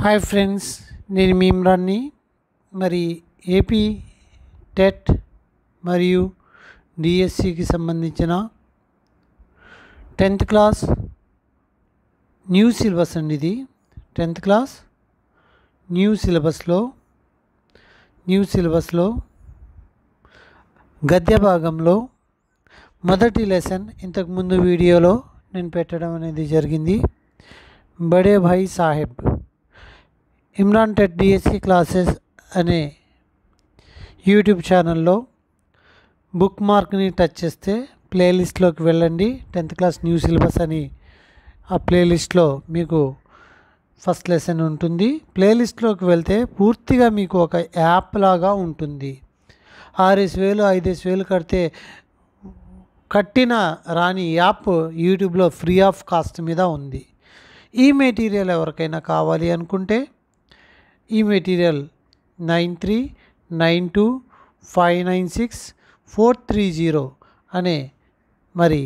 Hi friends, నేను మీ ఇమ్రాన్ని. మరి AP TET మరియు డిఎస్సికి సంబంధించిన 10th క్లాస్ న్యూ సిలబస్ అండి. ఇది 10th క్లాస్ న్యూ సిలబస్లో గద్య భాగంలో మొదటి లెసన్ ఇంతకుముందు వీడియోలో నేను పెట్టడం అనేది జరిగింది. Bade Bhai Saheb Imran TET DSC classes అనే యూట్యూబ్ ఛానల్లో బుక్ మార్క్ని టచ్ చేస్తే ప్లేలిస్ట్లోకి వెళ్ళండి. 10th క్లాస్ న్యూ సిలబస్ అని ఆ ప్లేలిస్ట్లో మీకు ఫస్ట్ లెసన్ ఉంటుంది. ప్లేలిస్ట్లోకి వెళ్తే పూర్తిగా మీకు ఒక యాప్ లాగా ఉంటుంది. 6,000 5,000 కడితే కట్టిన రాని యాప్ యూట్యూబ్లో ఫ్రీ ఆఫ్ కాస్ట్ మీద ఉంది. ఈ మెటీరియల్ ఎవరికైనా కావాలి అనుకుంటే ఈ మెటీరియల్ 9392596430 అనే మరి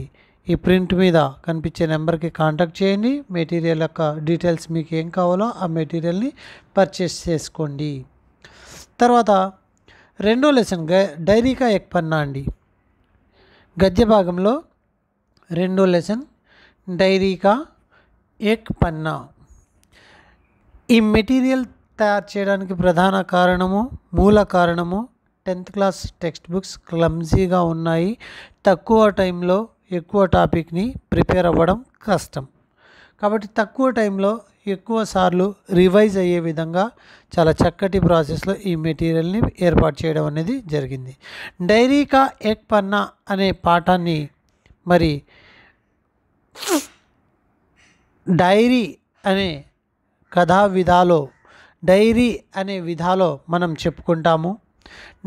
ఈ ప్రింట్ మీద కనిపించే నెంబర్కి కాంటాక్ట్ చేయండి. మెటీరియల్ యొక్క డీటెయిల్స్ మీకు ఏం కావాలో ఆ మెటీరియల్ని పర్చేస్ చేసుకోండి. తర్వాత రెండో లెసన్ డైరీ కా ఎక్ పన్నా అండి. గద్య భాగంలో రెండో లెసన్ డైరీ కా ఎక్ పన్నా. ఈ మెటీరియల్ తయారు చేయడానికి ప్రధాన కారణము, మూల కారణము 10th క్లాస్ టెక్స్ట్ బుక్స్ క్లమ్జీగా ఉన్నాయి. తక్కువ టైంలో ఎక్కువ టాపిక్ని ప్రిపేర్ అవ్వడం కష్టం. కాబట్టి తక్కువ టైంలో ఎక్కువ సార్లు రివైజ్ అయ్యే విధంగా చాలా చక్కటి ప్రాసెస్లో ఈ మెటీరియల్ని ఏర్పాటు చేయడం అనేది జరిగింది. డైరీ కా ఎక్ పన్నా అనే పాఠాన్ని మరి డైరీ అనే కథా విధాలో డైరీ అనే విధాలో మనం చెప్పుకుంటాము.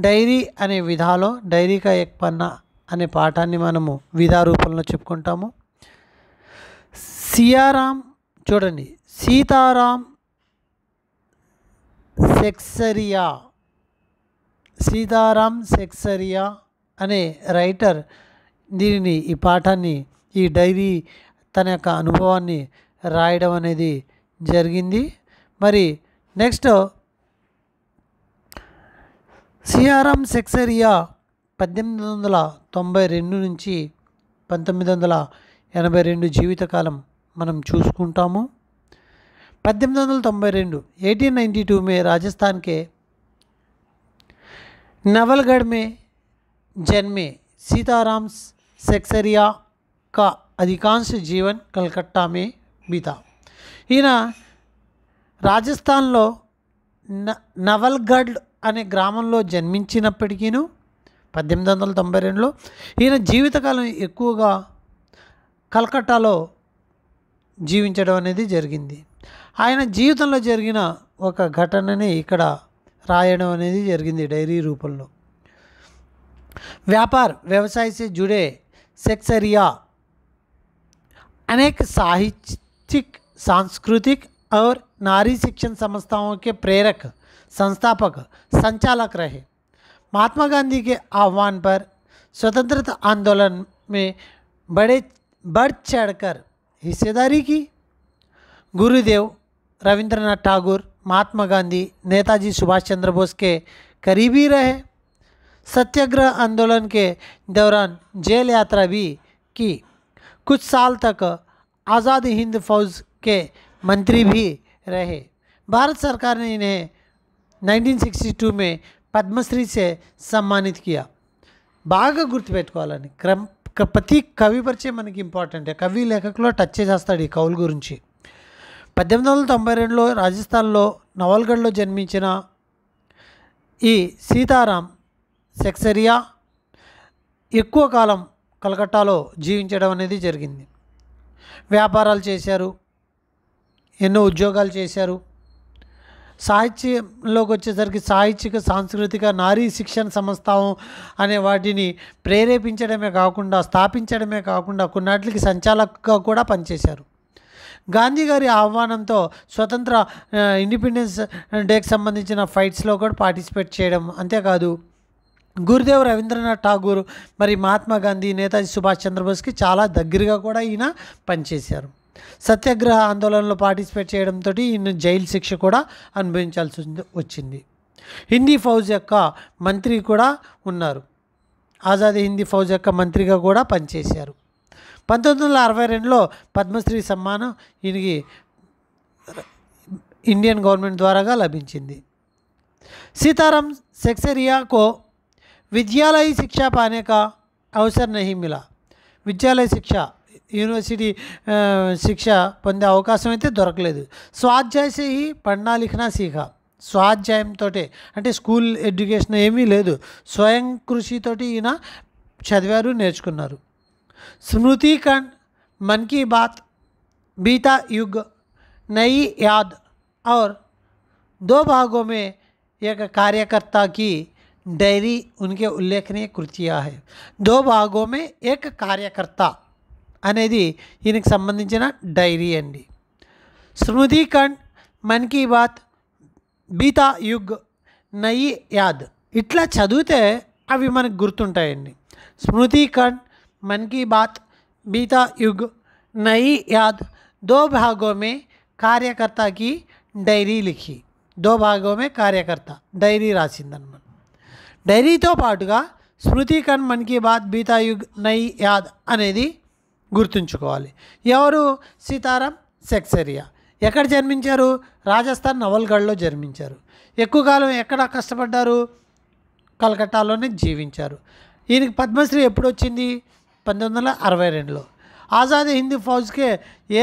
డైరీ అనే విధాలో డైరీ కా ఎక్ పన్నా అనే పాఠాన్ని మనము విధా రూపంలో చెప్పుకుంటాము. సీతారాం సెక్సరియా అనే రైటర్ ఈ పాఠాన్ని ఈ డైరీ తన యొక్క అనుభవాన్ని రాయడం అనేది జరిగింది. మరి నెక్స్ట్ సీతారాం సెక్సరియా 1892 నుంచి 1982 జీవితకాలం మనం చూసుకుంటాము. 1892 में राजस्थान के नवलगढ़ में जन्मे सीताराम सेक्सरिया का अधिकांश जीवन कलकत्ता में बीता. ఈయన రాజస్థాన్లో నవల్గఢ్ అనే గ్రామంలో జన్మించినప్పటికీను 1892లో ఈయన జీవితకాలం ఎక్కువగా కలకట్టాలో జీవించడం అనేది జరిగింది. ఆయన జీవితంలో జరిగిన ఒక ఘటనని ఇక్కడ రాయడం అనేది జరిగింది డైరీ రూపంలో. व्यवसाय से जुड़े सेक्सरिया अनेक साहित्यिक, सांस्कृतिक और नारी शिक्षण संस्थाओं के प्रेरक, संस्थापक, संचालक रहे. महात्मा गांधी के आह्वान पर स्वतंत्रता आंदोलन में बढ़ चढ़कर हिस्सेदारी की. गुरुदेव रविंद्रनाथ टैगोर, महात्मा गांधी, नेताजी सुभाष चंद्र बोस के करीबी रहे. सत्याग्रह आंदोलन के दौरान जेल यात्रा भी की. कुछ साल तक आज़ाद हिंद फौज के मंत्री भी रहे. भारत सरकार ने इन्हें 1962 में పద్మశ్రీ से सम्मानित किया. బాగా గుర్తుపెట్టుకోవాలని ప్రతి కవి పరిచయం మనకి ఇంపార్టెంట్. కవి లేఖకులో టచ్ చేసేస్తాడు ఈ కవుల గురించి. 1892లో రాజస్థాన్లో నవల్గఢ్లో జన్మించిన ఈ సీతారాం సెక్సరియా ఎక్కువ కాలం కలకట్టాలో జీవించడం అనేది జరిగింది. వ్యాపారాలు చేశారు, ఎన్నో ఉద్యోగాలు చేశారు. సాహిత్యంలోకి వచ్చేసరికి సాహిత్యక, సాంస్కృతిక, నారీ శిక్షణ సంస్థావం అనే వాటిని ప్రేరేపించడమే కాకుండా, స్థాపించడమే కాకుండా కొన్నిటికి సంచాలకుగా కూడా పనిచేశారు. గాంధీ గారి ఆహ్వానంతో స్వతంత్ర ఇండిపెండెన్స్ డేకి సంబంధించిన ఫైట్స్లో కూడా పార్టిసిపేట్ చేయడం, అంతేకాదు గురుదేవ్ రవీంద్రనాథ్ ఠాగూర్, మరి మహాత్మా గాంధీ, నేతాజీ సుభాష్ చంద్రబోస్కి చాలా దగ్గరగా కూడా ఈయన పనిచేశారు. సత్యాగ్రహ ఆందోళనలో పార్టిసిపేట్ చేయడంతో ఈయన జైలు శిక్ష కూడా అనుభవించాల్సి వచ్చింది. హిందీ ఫౌజ్ యొక్క మంత్రి కూడా ఉన్నారు. ఆజాదీ హిందీ ఫౌజ్ యొక్క మంత్రిగా కూడా పనిచేశారు. 1962లో పద్మశ్రీ సమ్మానం ఈయనకి इंडियन गवर्नमेंट द्वारा लभिंचिंदी। सीताराम सेक्सेरिया को विद्यालयी शिक्षा पाने का अवसर नहीं मिला। विद्यालय शिक्षा यूनिवर्सिटी शिक्षा పొందే అవకాశం అయితే దొరకలేదు. స్వాధ్యాయ से ही पढ़ना लिखना सीखा। స్వాధ్యాయంతోటే అంటే స్కూల్ ఎడ్యుకేషన్ ఏమీ లేదు, స్వయం కృషితోటి ఈయన చదివారు, నేర్చుకున్నారు. स्मृति खंड, मन की बात, बीता युग, नई याद और दो भागों में एक कार्यकर्ता की डायरी उनके उल्लेखनीय कृतियाँ है। दो भागों में एक कार्यकर्ता అనేది ఈయనకి సంబంధించిన డైరీ అండి. స్మృతి ఖండ్, మన్ కీ బాత్, బీతా యుగ్, నయి యాద్ ఇట్లా చదివితే అవి మనకు గుర్తుంటాయండి. స్మృతి ఖండ్, मन की बात, बीता युग, नई याद, दो भागों में कार्यकर्ता की డైరీ लिखी. दो भागों में कार्यकर्ता డైరీ రాసిందన్నమాట. డైరీతో పాటుగా స్మృతి ఖండ్, మన్ కీ బాత్, బీతా యుగ్, నయి యాద్ అనేది గుర్తుంచుకోవాలి. ఎవరు? సీతారాం సెక్సేరియా. ఎక్కడ జన్మించారు? రాజస్థాన్ నవల్గఢ్లో జన్మించారు. ఎక్కువ కాలం ఎక్కడ కష్టపడ్డారు? కలకట్టాలోనే జీవించారు. ఈయనకి పద్మశ్రీ ఎప్పుడు వచ్చింది? 1962లో. ఆజాదీ హిందీ ఫౌజ్కే ఏ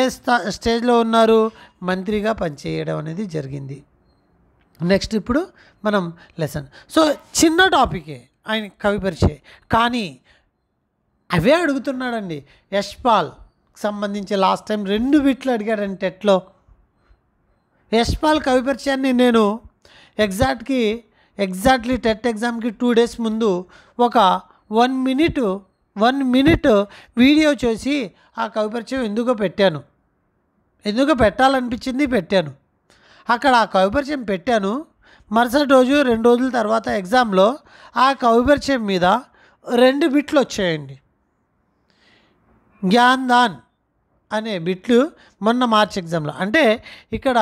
స్టేజ్లో ఉన్నారు? మంత్రిగా పనిచేయడం అనేది జరిగింది. నెక్స్ట్ ఇప్పుడు మనం లెసన్. సో చిన్న టాపికే ఆయన కవి పరిచయం, కానీ అవే అడుగుతున్నాడండి. యశ్పాల్ సంబంధించి లాస్ట్ టైం 2 బిట్లు అడిగాడండి టెట్లో. యశ్పాల్ కవి పరిచయాన్ని నేను ఎగ్జాక్ట్లీ టెట్ ఎగ్జామ్కి 2 డేస్ ముందు ఒక 1 మినిట్ వీడియో చూసి ఆ కవి పరిచయం ఎందుకో పెట్టాలనిపించింది, పెట్టాను. అక్కడ ఆ కవి పరిచయం పెట్టాను. మరుసటి రోజు 2 రోజుల తర్వాత ఎగ్జామ్లో ఆ కవి పరిచయం మీద 2 బిట్లు వచ్చాయండి. జ్ఞాన్దాన్ అనే బిట్లు మొన్న మార్చ్ ఎగ్జామ్లో. అంటే ఇక్కడ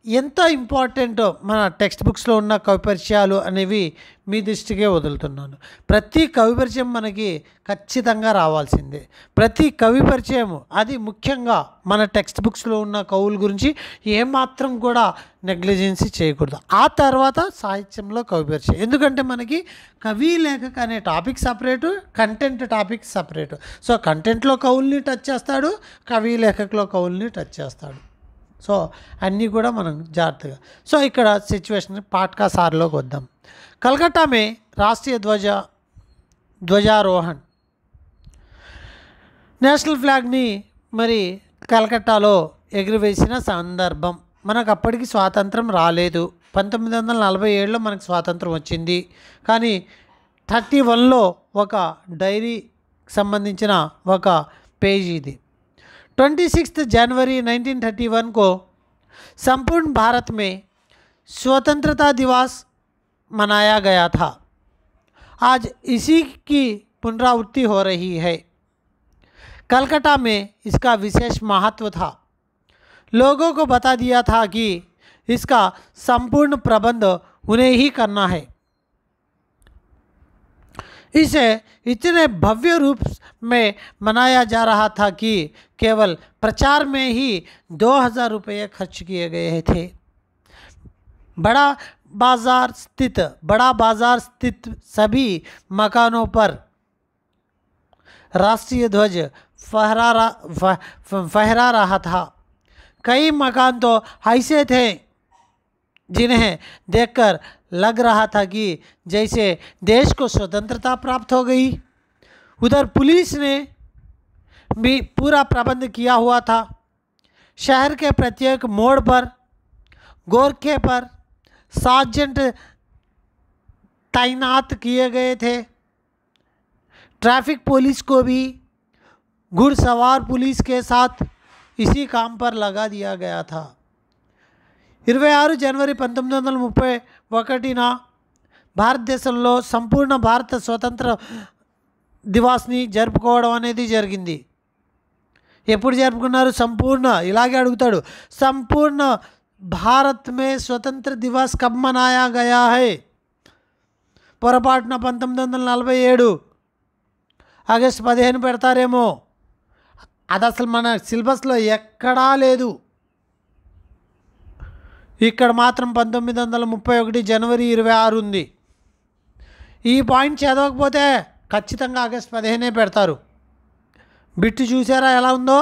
ఎంత ఇంపార్టెంటో మన టెక్స్ట్ బుక్స్లో ఉన్న కవి పరిచయాలు అనేవి మీ దృష్టికే వదులుతున్నాను. ప్రతి కవి పరిచయం మనకి ఖచ్చితంగా రావాల్సిందే. ప్రతి కవి పరిచయం, అది ముఖ్యంగా మన టెక్స్ట్ బుక్స్లో ఉన్న కవుల గురించి ఏమాత్రం కూడా నెగ్లిజెన్సీ చేయకూడదు. ఆ తర్వాత సాహిత్యంలో కవి పరిచయం. ఎందుకంటే మనకి కవి లేఖక అనే topic separate, content topic separate. So కంటెంట్లో కవుల్ని టచ్ చేస్తాడు, కవి లేఖకులో కవుల్ని టచ్ చేస్తాడు. సో అన్నీ కూడా మనం జాగ్రత్తగా. సో ఇక్కడ సిచ్యువేషన్ పాట్కా సార్లోకి వద్దాం. కలకత్తా మే రాష్ట్రీయ ధ్వజారోహణ్, నేషనల్ ఫ్లాగ్ని మరి కలకత్తాలో ఎగురవేసిన సందర్భం. మనకు అప్పటికి స్వాతంత్రం రాలేదు. 1947లో మనకు స్వాతంత్రం వచ్చింది. కానీ 31లో ఒక డైరీకి సంబంధించిన ఒక పేజీ ఇది. 26 जनवरी 1931 को संपूर्ण भारत में स्वतंत्रता दिवस मनाया गया था. आज इसी की पुनरावृत्ति हो रही है. कलकत्ता में इसका विशेष महत्व था. लोगों को बता दिया था कि इसका संपूर्ण प्रबंध उन्हें ही करना है. इसे इतने भव्य रूप में मनाया जा रहा था कि केवल प्रचार में ही 2000 रुपये खर्च किए गए थे. बड़ा बाजार स्थित सभी मकानों पर राष्ट्रीय ध्वज फहरा रहा था. कई मकान तो ऐसे थे जिन्हें देखकर लग रहा था कि जैसे देश को स्वतंत्रता प्राप्त हो गई. उधर पुलिस ने भी पूरा प्रबंध किया हुआ था. शहर के प्रत्येक मोड़ पर गोरखे पर सार्जेंट तैनात किए गए थे. ट्रैफिक पुलिस को भी घुड़सवार पुलिस के साथ इसी काम पर लगा दिया गया था. 26 जनवరి 1931న భారతదేశంలో సంపూర్ణ భారత స్వతంత్ర దివాస్ని జరుపుకోవడం అనేది జరిగింది. ఎప్పుడు జరుపుకున్నారు? సంపూర్ణ, ఇలాగే అడుగుతాడు, సంపూర్ణ భారత్ మే స్వతంత్ర దివస్ కబ్ మనాయా గయా హై? పొరపాటున 1947 ఆగస్టు 15 పెడతారేమో. అది అసలు మన సిలబస్లో ఎక్కడా లేదు. ఇక్కడ మాత్రం 1931 జనవరి 26 ఉంది. ఈ పాయింట్ చదవకపోతే ఖచ్చితంగా ఆగస్టు 15 పెడతారు. బిట్టు చూసారా ఎలా ఉందో?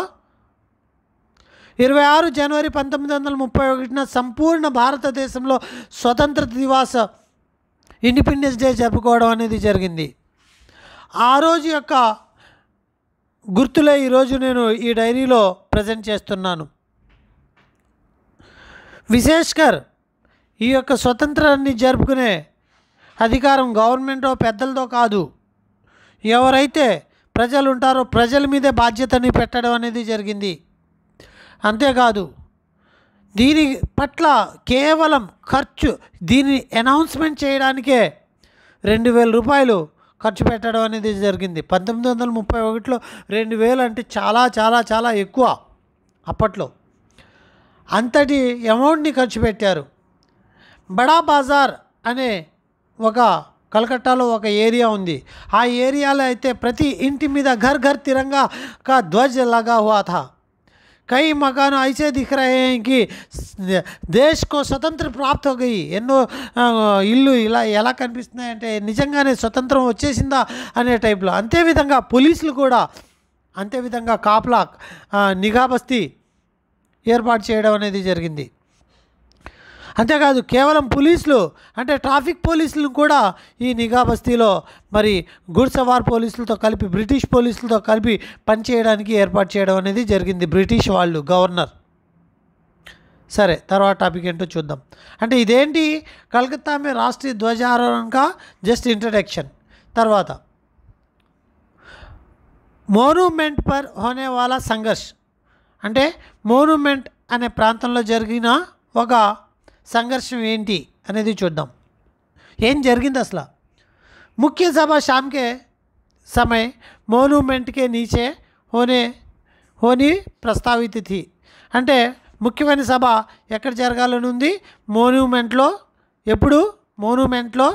26 జనవరి 1931 సంపూర్ణ భారతదేశంలో స్వతంత్ర దివాస ఇండిపెండెన్స్ డే జరుపుకోవడం అనేది జరిగింది. ఆ రోజు యొక్క గుర్తులే ఈరోజు నేను ఈ డైరీలో ప్రజెంట్ చేస్తున్నాను. విశేష్కర్ ఈ యొక్క స్వతంత్రాన్ని జరుపుకునే అధికారం గవర్నమెంటో పెద్దలతో కాదు, ఎవరైతే ప్రజలు ఉంటారో ప్రజల మీదే బాధ్యతని పెట్టడం అనేది జరిగింది. అంతేకాదు దీని పట్ల కేవలం ఖర్చు, దీన్ని అనౌన్స్మెంట్ చేయడానికే 2000 రూపాయలు ఖర్చు పెట్టడం అనేది జరిగింది. 1931లో 2000 అంటే చాలా చాలా చాలా ఎక్కువ. అప్పట్లో అంతటి అమౌంట్ని ఖర్చు పెట్టారు. బడా బజార్ అనే ఒక కలకట్టాలో ఒక ఏరియా ఉంది. ఆ ఏరియాలో అయితే ప్రతి ఇంటి మీద घर घर तिरंगा का ध्वज लगा हुआ था. कई मकान ऐसे दिख रहे हैं कि देश को स्वतंत्र प्राप्त हो गई. ఎన్నో ఇల్లు ఇలా ఎలా కనిపిస్తున్నాయంటే నిజంగానే స్వతంత్రం వచ్చేసిందా అనే టైప్లో. అంతేవిధంగా పోలీసులు కూడా అంతేవిధంగా కాపలా నిఘా బస్తీ ఏర్పాటు చేయడం అనేది జరిగింది. అంతేకాదు కేవలం పోలీసులు అంటే ట్రాఫిక్ పోలీసులు కూడా ఈ నిఘా బస్తీలో మరి గుడిసవార్ పోలీసులతో కలిపి బ్రిటిష్ పోలీసులతో కలిపి పనిచేయడానికి ఏర్పాటు చేయడం అనేది జరిగింది బ్రిటిష్ వాళ్ళు, గవర్నర్. సరే, తర్వాత టాపిక్ ఏంటో చూద్దాం. అంటే ఇదేంటి, కలకత్తా మే రాష్ట్రీయ ధ్వజారోహణకా జస్ట్ ఇంట్రడక్షన్. తర్వాత మోనూమెంట్ పర్ హోనే వాలా సంఘర్ష్, అంటే మోనూమెంట్ అనే ప్రాంతంలో జరిగిన ఒక సంఘర్షణ ఏంటి అనేది చూద్దాం. ఏం జరిగింది అసలు? ముఖ్య సభ शाम के समय మోనూమెంట్ के नीचे होनी प्रस्तावित थी. అంటే ముఖ్యమైన సభ ఎక్కడ జరగాలని ఉంది? మోనూమెంట్లో. ఎప్పుడు? మోనూమెంట్లో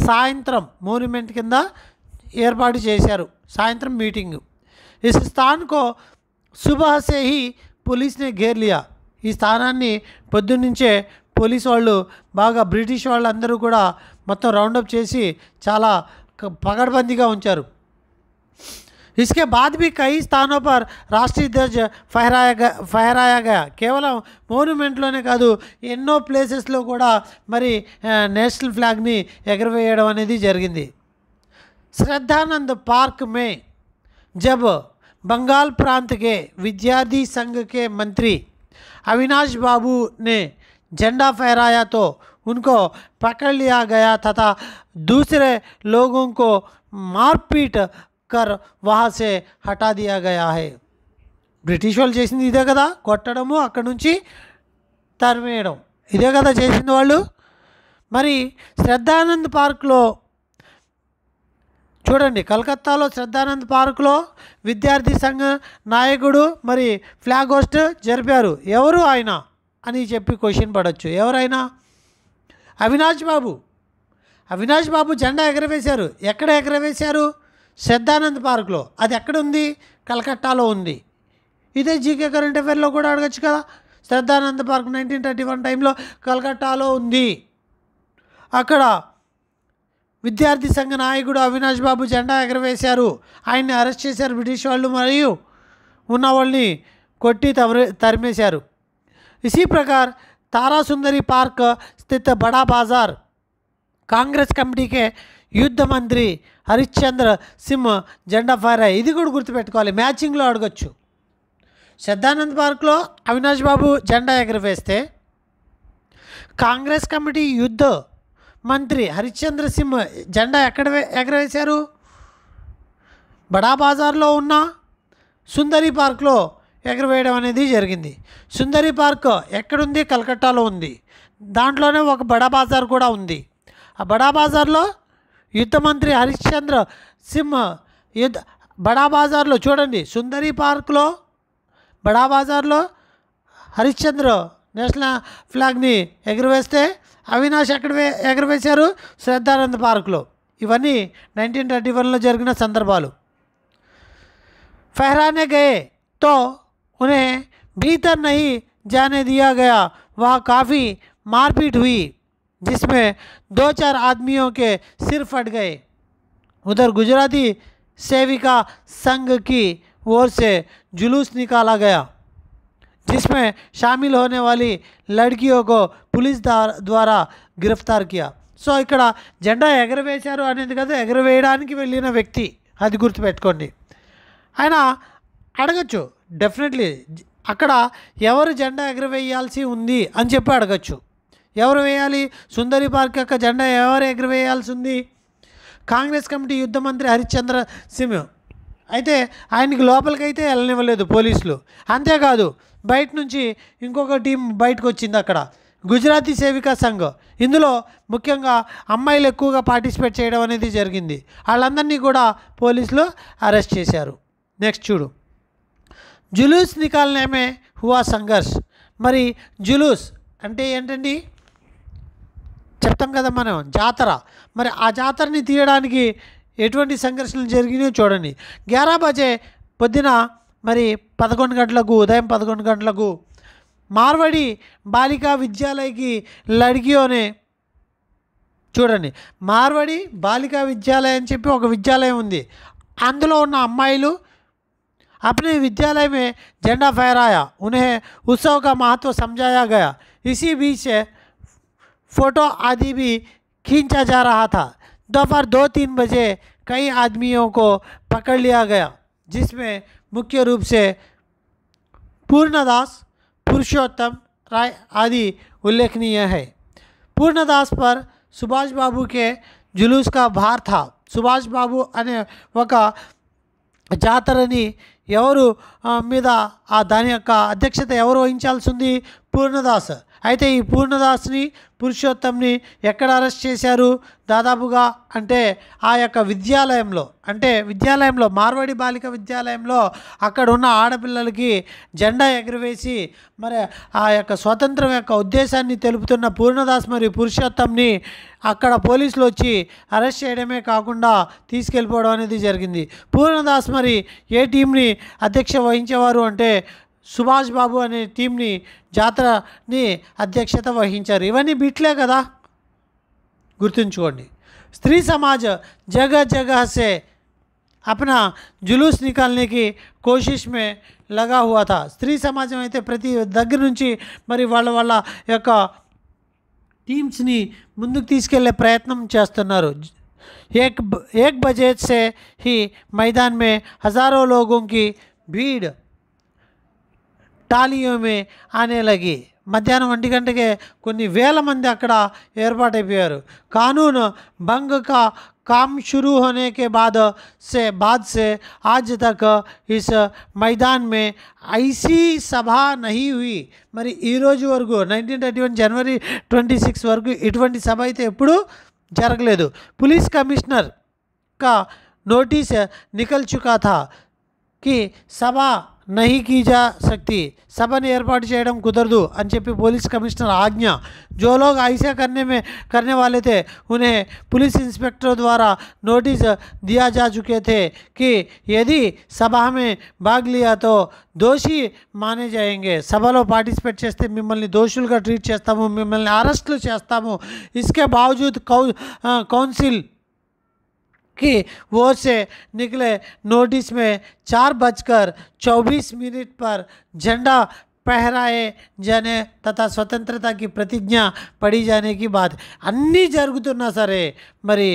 సాయంత్రం మోనూమెంట్ కింద ఏర్పాటు చేశారు, సాయంత్రం మీటింగు. इस स्थान को सुबह से ही पुलिस ने घेर लिया. ఈ స్థానాన్ని పొద్దున్నుంచే పోలీసు వాళ్ళు బాగా బ్రిటిష్ వాళ్ళందరూ కూడా మొత్తం రౌండప్ చేసి చాలా పగడ్బందీగా ఉంచారు. इसके बाद भी कई स्थानों पर राष्ट्रीय ध्वज फहराया गया. కేవలం మోన్యుమెంట్లోనే కాదు ఎన్నో ప్లేసెస్లో కూడా మరి నేషనల్ ఫ్లాగ్ని ఎగరవేయడం అనేది జరిగింది. श्रद्धानंद पार्क में जब बंगाल प्रांत के विद्यार्थी संघ के मंत्री अविनाश बाबू ने झंडा फहराया तो उनको पकड़ लिया गया तथा दूसरे लोगों को मारपीट कर वहाँ से हटा दिया गया है. బ్రిటిష్ వాళ్ళు చేసింది ఇదే కదా, కొట్టడము అక్కడ నుంచి తరిమేయడం, ఇదే కదా చేసింది వాళ్ళు. మరి శ్రద్ధానంద్ పార్క్లో చూడండి, కలకత్తాలో శ్రద్ధానంద్ పార్కులో విద్యార్థి సంఘ నాయకుడు మరి ఫ్లాగ్ హోస్ట్ జరిపారు. ఎవరు ఆయన అని చెప్పి క్వశ్చన్ పడవచ్చు. ఎవరైనా? అవినాష్ బాబు జెండా ఎగరవేశారు. ఎక్కడ ఎగరవేశారు? శ్రద్ధానంద్ పార్కులో. అది ఎక్కడ ఉంది? కలకట్టాలో ఉంది. ఇదే జీకే కరెంట్ అఫైర్లో కూడా అడగచ్చు కదా. శ్రద్ధానంద్ పార్క్ 1931 టైంలో కలకట్టాలో ఉంది. అక్కడ విద్యార్థి సంఘ నాయకుడు అవినాష్ బాబు జెండా ఎగరవేశారు. ఆయన్ని అరెస్ట్ చేశారు బ్రిటిష్ వాళ్ళు, మరియు ఉన్న వాళ్ళని కొట్టి తరిమేశారు. इसी प्रकार तारा सुंदरी पार्क स्थित बड़ा बाजार कांग्रेस कमेटी के युद्ध मंत्री हरिश्चंद्र सिंह జెండా ఫైర్ అయ్యాయి. ఇది కూడా గుర్తుపెట్టుకోవాలి, మ్యాచింగ్లో అడగచ్చు. శ్రద్ధానంద్ పార్క్లో అవినాష్ బాబు జెండా ఎగరవేస్తే కాంగ్రెస్ కమిటీ యుద్ధ మంత్రి హరిశ్చంద్ర సింగ్ జెండా ఎక్కడ ఎగరవేశారు? బడా బజార్లో ఉన్న సుందరి పార్క్లో ఎగరవేయడం అనేది జరిగింది. సుందరి పార్క్ ఎక్కడుంది? కలకట్టాలో ఉంది. దాంట్లోనే ఒక బడా బజార్ కూడా ఉంది. ఆ బడా బజార్లో యుద్ధ మంత్రి హరిశ్చంద్ర సింగ్ బడా బజార్లో చూడండి, సుందరి పార్క్లో బడా బజార్లో హరిశ్చంద్ర నేషనల్ ఫ్లాగ్ని ఎగురవేస్తే అవినాష్ ఎక్కడ ఎగురవేశారు? శ్రద్ధానంద్ పార్కులో. ఇవన్నీ 1931లో జరిగిన సందర్భాలు. फहराने गए तो उन्हें भीतर नहीं जाने दिया गया। वहाँ काफ़ी मारपीट हुई जिसमें 2-4 आदमियों के सिर फट गए। उधर गुजराती सेविका संघ की ओर से जुलूस निकाला गया जिसमें शामिल होने वाली लड़कियों को पुलिस द्वारा गिरफ्तार किया. సో ఇక్కడ జెండా ఎగరవేశారు అనేది కదా, ఎగరవేయడానికి వెళ్ళిన వ్యక్తి, అది గుర్తుపెట్టుకోండి. ఆయన అడగచ్చు డెఫినెట్లీ, అక్కడ ఎవరు జెండా ఎగరవేయాల్సి ఉంది అని చెప్పి అడగచ్చు. ఎవరు వేయాలి? సుందరి పార్క్ యొక్క జెండా ఎవరు ఎగరవేయాల్సి ఉంది? కాంగ్రెస్ కమిటీ యుద్ధ మంత్రి హరిశ్చంద్ర సింగ్. అయితే ఆయనకి లోపలికైతే వెళ్ళనివ్వలేదు పోలీసులు. అంతేకాదు బయట నుంచి ఇంకొక టీం బయటకు వచ్చింది అక్కడ, గుజరాతీ సేవికా సంఘ్. ఇందులో ముఖ్యంగా అమ్మాయిలు ఎక్కువగా పార్టిసిపేట్ చేయడం అనేది జరిగింది. వాళ్ళందరినీ కూడా పోలీసులు అరెస్ట్ చేశారు. నెక్స్ట్ చూడు, జులూస్ నికాల్నే మే హువా సంఘర్ష్. మరి జులూస్ అంటే ఏంటండి? చెప్తాం కదా మనం, జాతర. మరి ఆ జాతరని తీయడానికి ఎటువంటి సంఘర్షణలు జరిగినాయో చూడండి. 11 బజే పొద్దున మరి 11 గంటలకు, ఉదయం 11 గంటలకు మార్వడి బాలికా విద్యాలయకి లడ్కియోనే, చూడండి, మార్వడి బాలికా విద్యాలయం అని చెప్పి ఒక విద్యాలయం ఉంది. అందులో ఉన్న అమ్మాయిలు अपने विद्यालय में झंडा फहराया। उन्हें उत्सव का महत्व समझाया गया। इसी बीच फ़ोटो आदि भी खींचा जा रहा था। दोपहर 2-3 बजे कई आदमियों को पकड़ लिया गया जिसमें मुख्य रूप से पूर्णदास, पुरुषोत्तम राय आदि उल्लेखनीय है। पूर्णदास पर सुभाष बाबू के जुलूस का भार था। सुभाष बाबू अने ఒక జాతరని ఎవరు మీద దాని యొక్క అధ్యక్షత ఎవరు వహించాల్సి ఉంది? పూర్ణదాస్. అయితే ఈ పూర్ణదాస్ని, పురుషోత్తంని ఎక్కడ అరెస్ట్ చేశారు? దాదాపుగా అంటే ఆ యొక్క విద్యాలయంలో, మార్వాడి బాలిక విద్యాలయంలో అక్కడ ఉన్న ఆడపిల్లలకి జెండా ఎగురవేసి మరి ఆ యొక్క స్వతంత్రం యొక్క ఉద్దేశాన్ని తెలుపుతున్న పూర్ణదాస్ మరియు పురుషోత్తంని అక్కడ పోలీసులు వచ్చి అరెస్ట్ చేయడమే కాకుండా తీసుకెళ్ళిపోవడం అనేది జరిగింది. పూర్ణదాస్ మరి ఏ టీంని అధ్యక్ష వహించేవారు అంటే సుభాష్ బాబు అనే టీంని, జాతరని అధ్యక్షత వహించారు. ఇవన్నీ బిట్లే కదా, గుర్తుంచుకోండి. స్త్రీ సమాజ్ जगह जगह से अपना जुलूस निकालने की कोशिश में लगा हुआ था. స్త్రీ సమాజం అయితే ప్రతి దగ్గర నుంచి మరి వాళ్ళ యొక్క టీమ్స్ని ముందుకు తీసుకెళ్లే ప్రయత్నం చేస్తున్నారు. एक बजे से ही मैदान में हज़ारों लोगों की भीड़ టాలియో మే ఆనే లగి. మధ్యాహ్నం 1 గంటకే కొన్ని వేల మంది అక్కడ ఏర్పాటైపోయారు. కానూన్ భంగ్ కా काम शुरू होने के बाद से आज तक इस मैदान में ऐसी सभा नहीं हुई. మరి ఈ రోజు వరకు 1931 जनवरी 26 వరకు ఇటువంటి సభ అయితే ఎప్పుడూ జరగలేదు. पुलिस कमिश्नर का नोटिस निकल चुका था कि सभा नहीं की जा सकती. సభని ఏర్పాటు చేయడం కుదరదు అని చెప్పి పోలీస్ కమిషనర్ ఆజ్ఞ. जो लोग ऐसा करने वाले थे उन्हें पुलिस इंस्पेक्टर द्वारा नोटिस दिया जा चुके थे कि यदि सभा में भाग लिया तो దోషి మానే जाएंगे. సభలో పార్టిసిపేట్ చేస్తే మిమ్మల్ని దోషులుగా ట్రీట్ చేస్తాము, మిమ్మల్ని అరెస్టులు చేస్తాము. इसके बावजूद कौंसिल की ओर से निकले नोटिस में 4:24 पर झंडा पहराए जाने तथा स्वतंत्रता की प्रतिज्ञा पढ़ी जाने की बात. అన్నీ జరుగుతున్నా సరే మరి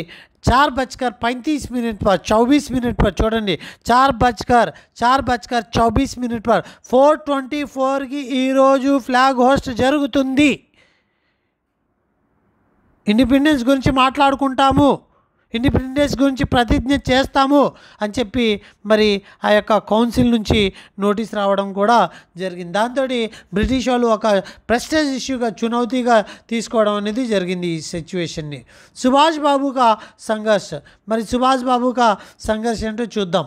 4:35 पर 24 पर చూడండి, 4:24 पर 4:24కి ఈరోజు ఫ్లాగ్ హోస్ట్ జరుగుతుంది. ఇండిపెండెన్స్ గురించి మాట్లాడుకుంటాము, ఇండిపెండెన్స్ గురించి ప్రతిజ్ఞ చేస్తాము అని చెప్పి మరి ఆ యొక్క కౌన్సిల్ నుంచి నోటీస్ రావడం కూడా జరిగింది. దాంతో బ్రిటిష్ వాళ్ళు ఒక ప్రెస్టేజ్ ఇష్యూగా, చునౌతీగా తీసుకోవడం అనేది జరిగింది ఈ సిచ్యువేషన్ని. సుభాష్ బాబుగా సంఘర్ష్. మరి సుభాష్ బాబుగా సంఘర్ష్ ఏంటో చూద్దాం.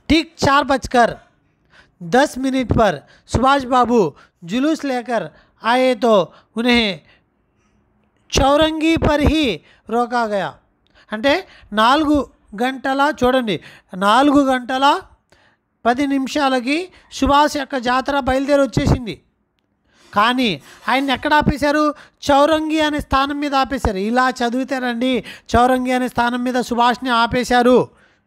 ठीक 4:10 पर सुभाष बाबू जुलूस लेकर आए तो उन्हें చౌరంగి पर ही रोका गया। అంటే 4 గంటల చూడండి 4 గంటల 10 నిమిషాలకి సుభాష్ యొక్క జాతర బయలుదేరి వచ్చేసింది. కానీ ఆయన ఎక్కడ ఆపేశారు? చౌరంగి అనే స్థానం మీద ఆపేశారు. ఇలా చదివితేనండి చౌరంగి అనే స్థానం మీద సుభాష్ని ఆపేశారు.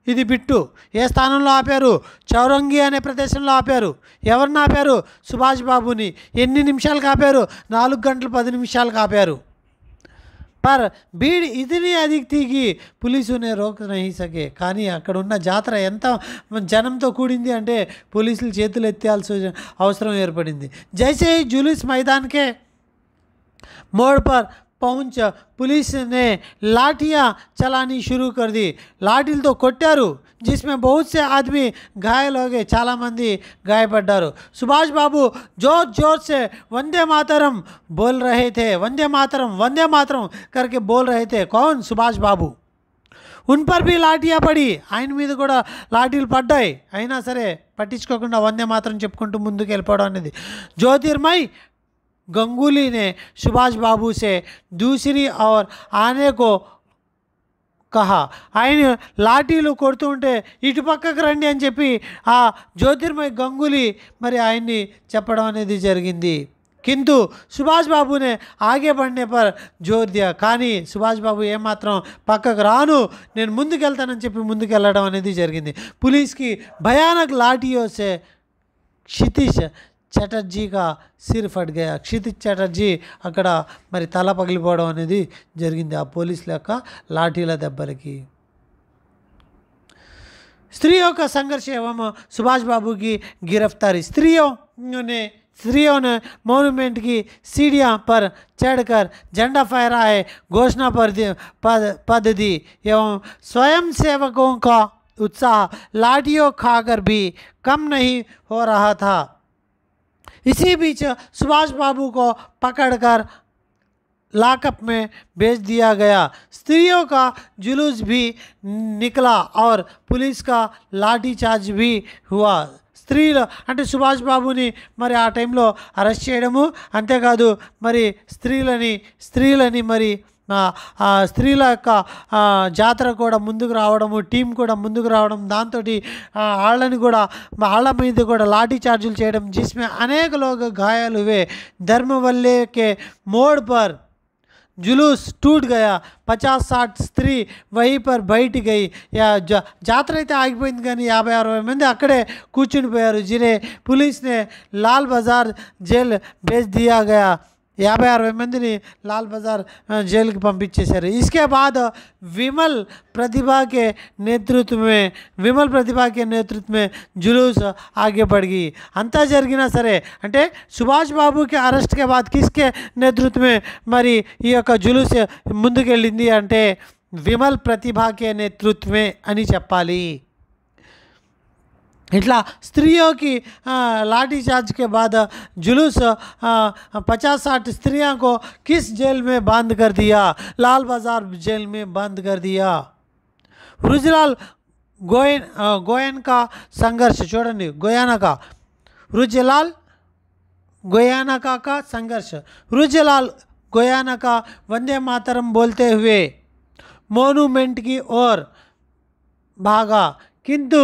ఇది బిట్టు. ఏ స్థానంలో ఆపారు? చౌరంగి అనే ప్రదేశంలో ఆపారు. ఎవరిని ఆపారు? సుభాష్ బాబుని. ఎన్ని నిమిషాలకు ఆపారు? 4 గంటల 10 నిమిషాలకు ఆపారు. पर भीड़ इतनी अधिक थी कि पुलिस उन्हें रोक नहीं सके। కానీ అక్కడ ఉన్న జాతర ఎంత జనంతో కూడింది అంటే పోలీసులు చేతులు ఎత్తాల్సిన అవసరం ఏర్పడింది. जैसे ही जुलूस मैदान के मोड़ पर पहुंच पुलिस ने लाठियां चलानी शुरू कर दी। लाठीలతో కొట్టారు. जिसमें बहुत से आदमी घायल हो गए. చాలా మంది గాయపడ్డారు. सुभाष बाबू जोर जोर से वंदे मातरम बोल रहे थे. वंदे मातरम करके बोल रहे थे. कौन? सुभाष बाबू. उन पर भी లాఠీయా పడి ఆయన మీద కూడా లాఠీలు పడ్డాయి. అయినా సరే పట్టించుకోకుండా వందే మాత్రం చెప్పుకుంటూ ముందుకు వెళ్ళిపోవడం అనేది. జ్యోతిర్మయ్ गंगुली ने सुभाष बाबू से दूसरी ओर आने को कहा. ఆయన లాఠీలు కొడుతూ ఉంటే ఇటు పక్కకు రండి అని చెప్పి ఆ జ్యోతిర్మయ్ గంగూలీ మరి ఆయన్ని చెప్పడం అనేది జరిగింది. किंतु सुभाष बाबू ने आगे बढ़ने पर जोर दिया. కానీ సుభాష్ బాబు ఏమాత్రం పక్కకు రాను నేను ముందుకు వెళ్తానని చెప్పి ముందుకు వెళ్ళడం అనేది జరిగింది. पुलिस की भयानक लाठियों से क्षितिज చటర్జీ కా సిర్ ఫట్ గయా. క్షితిజ్ చటర్జీ అక్కడ మరి తల పగిలిపోవడం అనేది జరిగింది ఆ పోలీసుల యొక్క లాఠీల దెబ్బలకి. स्त्रियों का संघर्ष एवं सुभाष बाबू की गिरफ्तारी. स्त्रियों ने मॉन्यूमेंट की सीढ़ियां पर चढ़कर झंडा फहराए, घोषणा पद दी एवं स्वयं सेवकों का उत्साह लाठियों खाकर भी कम नहीं हो रहा था. इसी बीच सुभाष बाबू को पकड़कर लाकअप में भेज दिया गया. स्त्रियों का जुलूस भी निकला और पुलिस का लाठीचार्ज भी हुआ. స్త్రీలు అంటే సుభాష్ బాబుని మరి ఆ టైంలో అరెస్ట్ చేయడము అంతేకాదు మరి స్త్రీలని మరి స్త్రీల యొక్క జాతర కూడా ముందుకు రావడము, టీం కూడా ముందుకు రావడం, దాంతో వాళ్ళ మీద కూడా లాఠీ చార్జులు చేయడం. जिसमें अनेक लोग घायल हुए. धर्मवल्ले के मोड़ पर जुलूस टूट गया. 50-60 స్త్రీ वहीं पर बैठ गई. జాతర అయితే ఆగిపోయింది కానీ 50-60 మంది అక్కడే కూర్చునిపోయారు. जिन्हें पुलिस ने लाल बाजार जेल भेज दिया गया. 50-60 మందిని लाल बाजार जेल की పంపించేశారు. इसके बाद विमल प्रतिभा के नेतृत्व में जुलूस आगे बढ़ गई. అంతా జరిగినా సరే అంటే సుభాష్ బాబుకి అరెస్ట్ के बाद किसके नेतृत्व में మరి ఈ యొక్క జులూస్ ముందుకెళ్ళింది అంటే విమల్ ప్రతిభ के नेतृत्व में అని చెప్పాలి. इतला स्त्रियों की लाठी चार्ज के बाद जुलूस 50-60 स्त्रियों को किस जेल में बंद कर दिया? लाल बाजार जेल में बंद कर दिया. रुजलाल गोयन का संघर्ष చూడండి. गोयाना का संघर्ष. रुजलाल गोयाना का वंदे मातरम बोलते हुए मोन्यूमेंट की ओर भागा, किंतु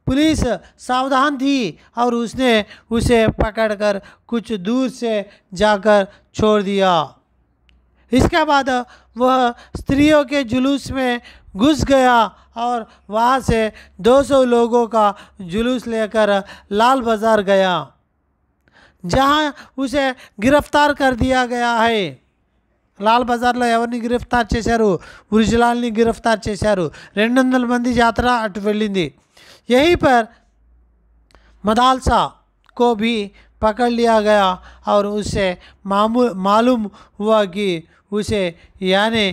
पुलिस सावधान थी और उसने उसे पकड़कर कुछ दूर से जाकर छोड़ दिया. इसके बाद वह स्त्रियों के जुलूस में घुस गया और वहाँ से 200 लोगों का जुलूस लेकर लाल बाजार गया, जहाँ उसे गिरफ्तार कर दिया गया है. లాల్ బజార్లో ఎవరిని గిరఫ్తార్ చేశారు? ఉర్జిలాల్ని గిరఫ్తార్ చేశారు. 200 మంది జాతర అటు వెళ్ళింది. यहीं पर मदालसा को भी पकड़ लिया गया और उससे मालूम हुआ कि उसे यानी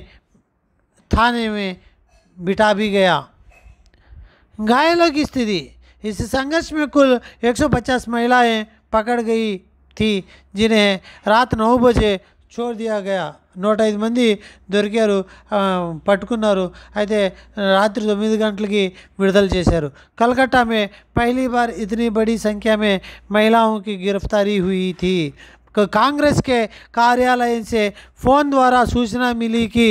थाने में बिठा भी गया. घायलों की स्थिति. इस संघर्ष में कुल 150 महिलाएं पकड़ गई थी, जिन्हें रात 9 बजे छोड़ दिया गया 105 మంది దొరికారు, పట్టుకున్నారు. అయితే రాత్రి 9 గంటలకి విడుదల చేశారు. कलकत्ता में पहली बार इतनी बड़ी संख्या में महिलाओं की गिरफ्तारी हुई थी. कांग्रेस के कार्यालय से फ़ोन द्वारा सूचना मिली कि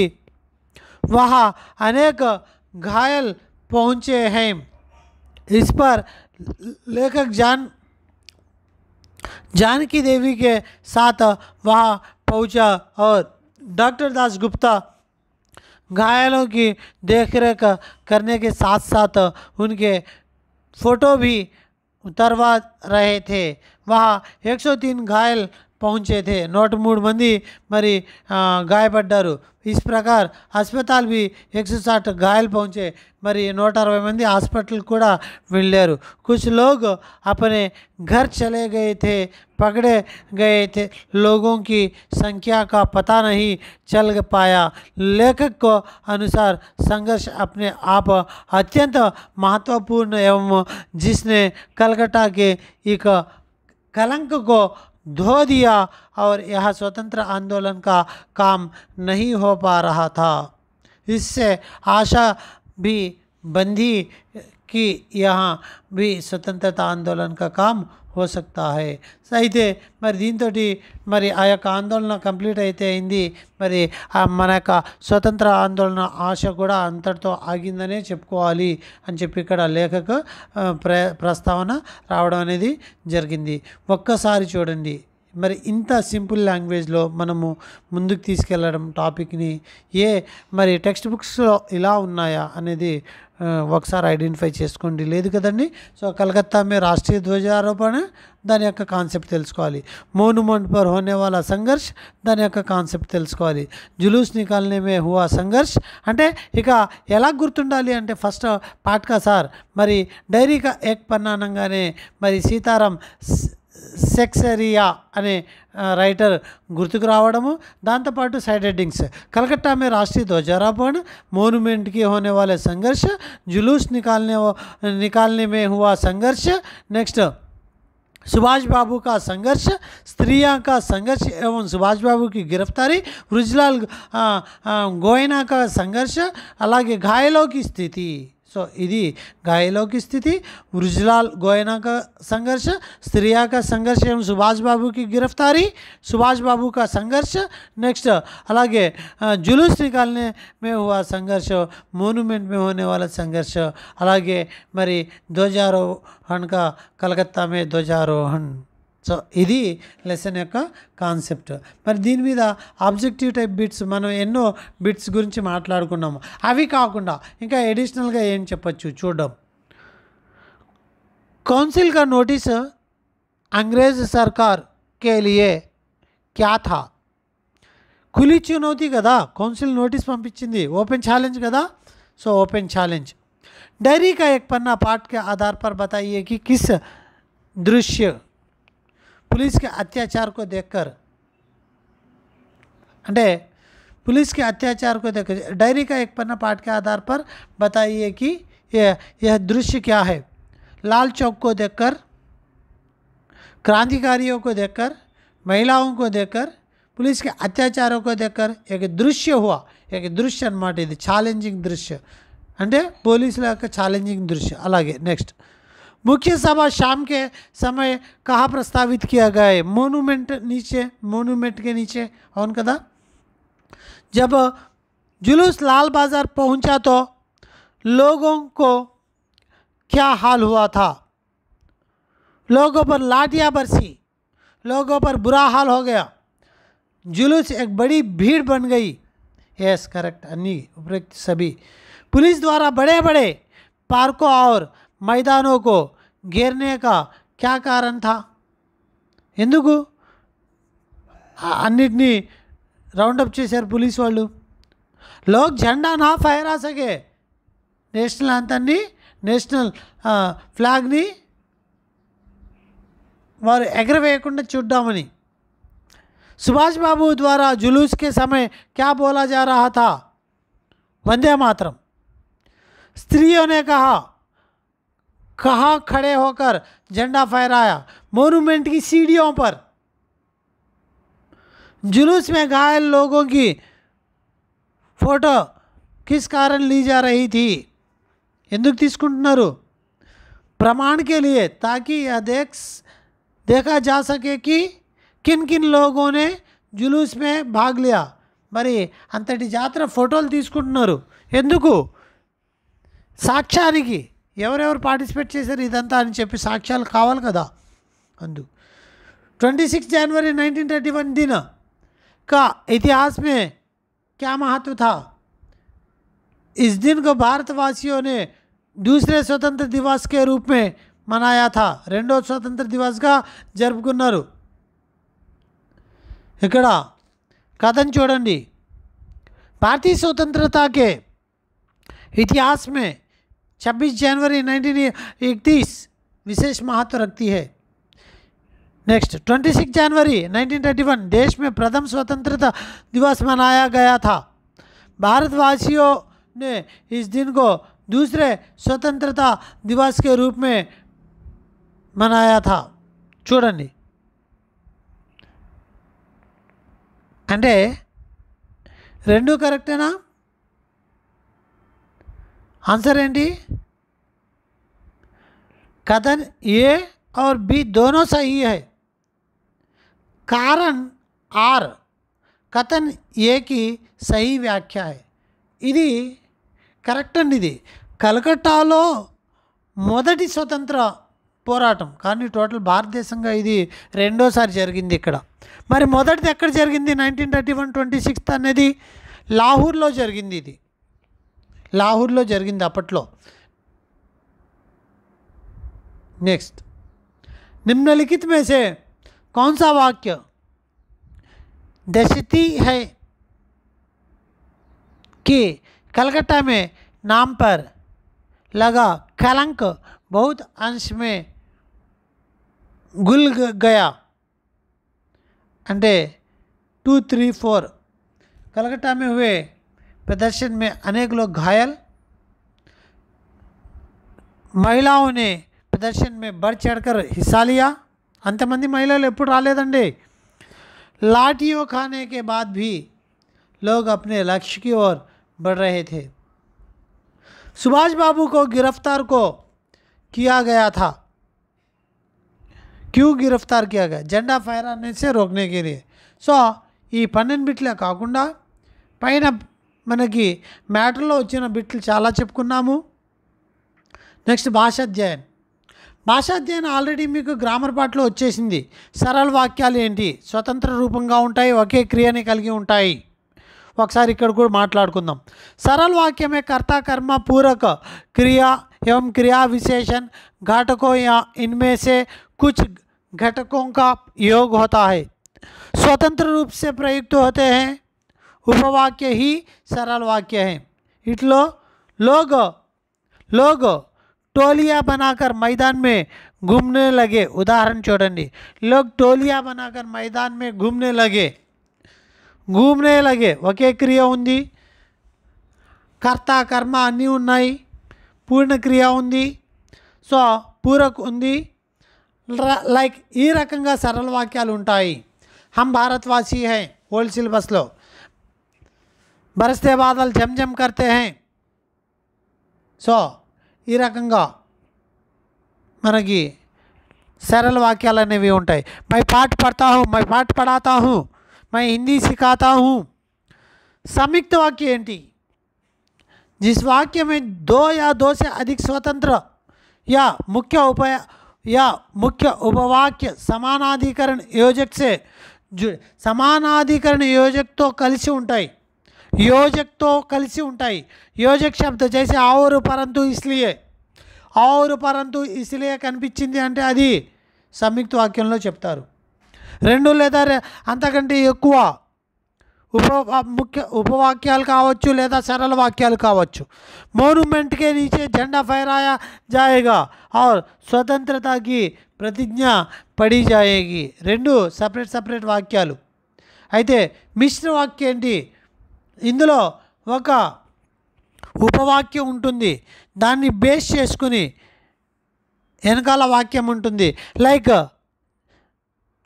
वहाँ अनेक घायल पहुँचे हैं. इस पर लेखक जानकी देवी के साथ वहाँ पहुँचा और डॉक्टर दास गुप्ता घायलों की देखरेख करने के साथ साथ उनके फ़ोटो भी उतरवा रहे थे. वहाँ 103 घायल पहुँचे थे. 103 మంది మరి గాయపడ్డారు. इस प्रकार अस्पताल भी 160 घायल पहुँचे. మరి 160 మంది హాస్పిటల్ కూడా వెళ్ళారు. कुछ लोग अपने घर चले गए थे. पकड़े गए थे लोगों की संख्या का पता नहीं चल पाया. लेखक को अनुसार संघर्ष अपने आप अत्यंत महत्वपूर्ण एवं जिसने कलकत्ता के एक कलंक को धो दिया और यह स्वतंत्र आंदोलन का काम नहीं हो पा रहा था. इससे आशा भी बंधी कि यहाँ भी स्वतंत्रता आंदोलन का काम हो सकता है. అయితే మరి దీంతో మరి ఆ యొక్క ఆందోళన కంప్లీట్ అయితే అయింది. మరి మన యొక్క స్వతంత్ర ఆందోళన ఆశ కూడా అంతటితో ఆగిందనే చెప్పుకోవాలి అని చెప్పి ఇక్కడ లేఖకు ప్రస్తావన రావడం అనేది జరిగింది. ఒక్కసారి చూడండి, మరి ఇంత సింపుల్ లాంగ్వేజ్లో మనము ముందుకు తీసుకెళ్ళడం టాపిక్ని మరి టెక్స్ట్ బుక్స్లో ఇలా ఉన్నాయా అనేది ఒకసారి ఐడెంటిఫై చేసుకోండి. లేదు కదండి. సో కలకత్తా మే రాష్ట్రీయ ధ్వజారోపణ, దాని యొక్క కాన్సెప్ట్ తెలుసుకోవాలి. మోనుమెంట్ పర్ హోనే వాలా సంఘర్ష్, దాని యొక్క కాన్సెప్ట్ తెలుసుకోవాలి. జులూస్ నికాల్నే మే హువా సంఘర్ష్ అంటే ఇక ఎలా గుర్తుండాలి అంటే ఫస్ట్ పాట్కా సార్ మరి డైరీకా ఏక్ పన్నా అనగానే మరి సీతారాం సెక్సరియా అనే రైటర్ గుర్తుకు రావడము. దాంతోపాటు సైడ్ హెడ్డింగ్స్ कलकत्ता में राष्ट्रीय ध्वजारोहण, मोनूमेंट के होने वाले संघर्ष, जुलूस निकालने में हुआ संघर्ष, नेक्स्ट सुभाष बाबू का संघर्ष, स्त्रियां का संघर्ष एवं सुभाष बाबू की गिरफ्तारी, वृजलाल गोयना का संघर्ष, అలాగే घायलों की स्थिति. सो ఇది घायलों की स्थिति, वृजलाल गोयना का संघर्ष, स्त्रिया का संघर्ष एवं सुभाष बाबू की गिरफ्तारी, सुभाष बाबू का संघर्ष, नेक्स्ट అలాగే जुलूस निकालने में हुआ संघर्ष, मोनूमेंट में होने वाला संघर्ष, అలాగే మరి ध्वजारोहण का कलकत्ता में ध्वजारोहण. సో ఇది లెసన్ యొక్క కాన్సెప్ట్. మరి దీని మీద ఆబ్జెక్టివ్ టైప్ బిట్స్ మనం ఎన్నో బిట్స్ గురించి మాట్లాడుకున్నాము. అవి కాకుండా ఇంకా ఎడిషనల్గా ఏం చెప్పచ్చు చూద్దాం. కౌన్సిల్ का नोटिस अंग्रेज सरकार के लिए क्या था? खुली चुनौती కదా, కౌన్సిల్ నోటీస్ పంపించింది, ఓపెన్ ఛాలెంజ్ కదా. So open challenge. डायरी का एक पन्ना पाठ के आधार पर बताइए कि किस दृश्य पुलिस के अत्याचार को देखकर, అంటే पुलिस के अत्याचार को देखकर डायरी का एक पन्ना पाठ के आधार पर बताइए कि यह दृश्य क्या है. लाल चौक को देखकर, क्रांतिकारियों को देखकर, महिलाओं को देखकर, पुलिस के अत्याचारों को देखकर एक दृश्य हुआ. एक दृश्य అన్నమాట ఇది, ఛాలెంజింగ్ దృశ్య అంటే పోలీసుల యొక్క ఛాలెంజింగ్ దృశ్య. అలాగే నెక్స్ట్ मुख्य सभा शाम के समय कहाँ प्रस्तावित किया गया है? मोनूमेंट के नीचे అవును కదా. जब जुलूस लाल बाजार पहुंचा तो लोगों को क्या हाल हुआ था? लोगों पर लाठियां बरसी, लोगों पर बुरा हाल हो गया, जुलूस एक बड़ी भीड़ बन गई. यस करेक्ट, अन्नी उपरोक्त सभी. पुलिस द्वारा बड़े बड़े पार्कों और मैदानों को घेरने का क्या कारण था? ఎందుకు అన్నిటినీ రౌండప్ చేశారు పోలీస్ వాళ్ళు? లోగ్ జెండా నా ఫైరా సకే, నేషనల్ అంతాన్ని, నేషనల్ ఫ్లాగ్ని వారు ఎగరవేయకుండా చూద్దామని. सुभाष बाबू द्वारा जुलूस के समय क्या बोला जा रहा था? वंदे मातरम. स्त्रियों ने कहाँ खड़े होकर झंडा फहराया? मोनूमेंट की सीढ़ियों पर. जुलूस में घायल लोगों की फोटो किस कारण ली जा रही थी? ఎందుకు తీసుకుంటున్నారు? प्रमाण के लिए, ताकि यह देखा जा सके कि किन किन लोगों ने जुलूस में भाग लिया. మరి అంతటి జాతర ఫోటోలు తీసుకుంటున్నారు ఎందుకు? సాక్ష్యానికి ఎవరెవరు పార్టిసిపేట్ చేశారు ఇదంతా అని చెప్పి సాక్ష్యాలు కావాలి కదా అందు. 26 जनवरी 1931 दिन का इतिहास में क्या महत्व था? इस दिन को भारतवासियों ने दूसरे स्वतंत्र दिवस के रूप में मनाया था. రెండో స్వతంత్ర దివస్గా జరుపుకున్నారు. ఇక్కడ కథను చూడండి. भारतीय स्वतंत्रता के इतिहास में 26 जनवरी 1931 विशेष महत्व रखती है. नेक्स्ट 26 जनवरी 1931 देश में प्रथम स्वतंत्रता दिवस मनाया गया था. भारतवासियों ने इस दिन को दूसरे स्वतंत्रता दिवस के रूप में मनाया था. చూడండి, అంటే రెండు కరెక్టేనా? आंसर ఏంటి? कथन ए और बी दोनों सही है. कारण आर कथन ए की सही व्याख्या है. ఇది కరెక్ట్ అండి. ఇది కలకట్టాలో మొదటి స్వతంత్ర పోరాటం, కానీ టోటల్ భారతదేశంగా ఇది రెండోసారి జరిగింది ఇక్కడ. మరి మొదటిది ఎక్కడ జరిగింది? 1931 26 అనేది లాహూర్లో జరిగింది. ఇది లాహూర్లో జరిగింది అప్పట్లో. नेक्स्ट, निम्नलिखित में से कौन सा वाक्य दर्शाती है कि कलकत्ता में नाम पर लगा कलंक बहुत अंश में घुल गया? అంటే 2, 3, 4 कलकत्ता में हुए प्रदर्शन में अनेक लोग घायल, महिलाओं ने प्रदर्शन में बढ़ चढ़कर हिस्सा लिया. అంతమంది మహిళలు ఎప్పుడు రాలేదండి. लाठियों खाने के बाद भी लोग अपने लक्ष्य की ओर बढ़ रहे थे. सुभाष बाबू को गिरफ्तार को किया गया था. क्यों गिरफ्तार किया गया? झंडा फहराने से रोकने के लिए. సో ఈ 12 బిట్లే కాకుండా పైన మనకి మ్యాటర్లో వచ్చిన బిట్లు చాలా చెప్పుకున్నాము. నెక్స్ట్ భాషాధ్యాయం. భాషాధ్యాయం ఆల్రెడీ మీకు గ్రామర్ పార్ట్లో వచ్చేసింది. సరళ వాక్యాలు ఏంటి? స్వతంత్ర రూపంగా ఉంటాయి, ఒకే క్రియని కలిగి ఉంటాయి. ఒకసారి ఇక్కడ కూడా మాట్లాడుకుందాం. सरल वाक्य में कर्ता कर्म पूरक क्रिया एवं क्रिया विशेषण घटकों या इनमें से कुछ घटकों का योग होता है, स्वतंत्र रूप से प्रयुक्त होते हैं. उपवाक्य ही सरल वाक्य है. इटलो लोग टोलियाँ बनाकर मैदान में घूमने लगे. उदाहरण చూడండి. लोग टोलियाँ बनाकर मैदान में घूमने लगे ఒకే క్రియ ఉంది. కర్త కర్మ అన్నీ ఉన్నాయి. పూర్ణ క్రియ ఉంది. సో పూరక్ ఉంది. లైక్ ఈ రకంగా సరళ వాక్యాలు ఉంటాయి. हम भारतवासी हैं ఓల్డ్ సిలబస్లో. बरसते बादल झमझम करते हैं. సో ఈ రకంగా మనకి सरल वाक्याలు అనేవి ఉంటాయి. मैं पाठ पढ़ता हूँ, मैं पाठ पढ़ाता हूँ, मैं हिंदी सिखाता हूँ. संयुक्त वाक्य ఏంటి? जिस वाक्य में दो या दो से अधिक स्वतंत्र या मुख्य उपवाक्य समानाधिकरण योजक से समानाधिकरण योजकతో కలిసి ఉంటాయి. योजकతో కలిసి ఉంటాయి. योजक शब्द जैसे और परंतु इसलिए, और परंतु इसलिए కనిపించింది అంటే అది సంయుక్త వాక్యంలో చెప్తారు. రెండు లేదా అంతకంటే ఎక్కువ मुख्य उपवाक्याలు కావచ్చు లేదా सरल वाक्याలు కావచ్చు. मोनूमेंट के नीचे झंडा फहराया जाएगा और स्वतंत्रता की प्रतिज्ञा पढ़ी जाएगी. రెండు సపరేట్ వాక్యాలు. అయితే మిశ్ర వాక్యం ఏంటి? ఇందులో ఒక ఉపవాక్యం ఉంటుంది, దాన్ని బేస్ చేసుకుని వెనకాల వాక్యం ఉంటుంది. లైక్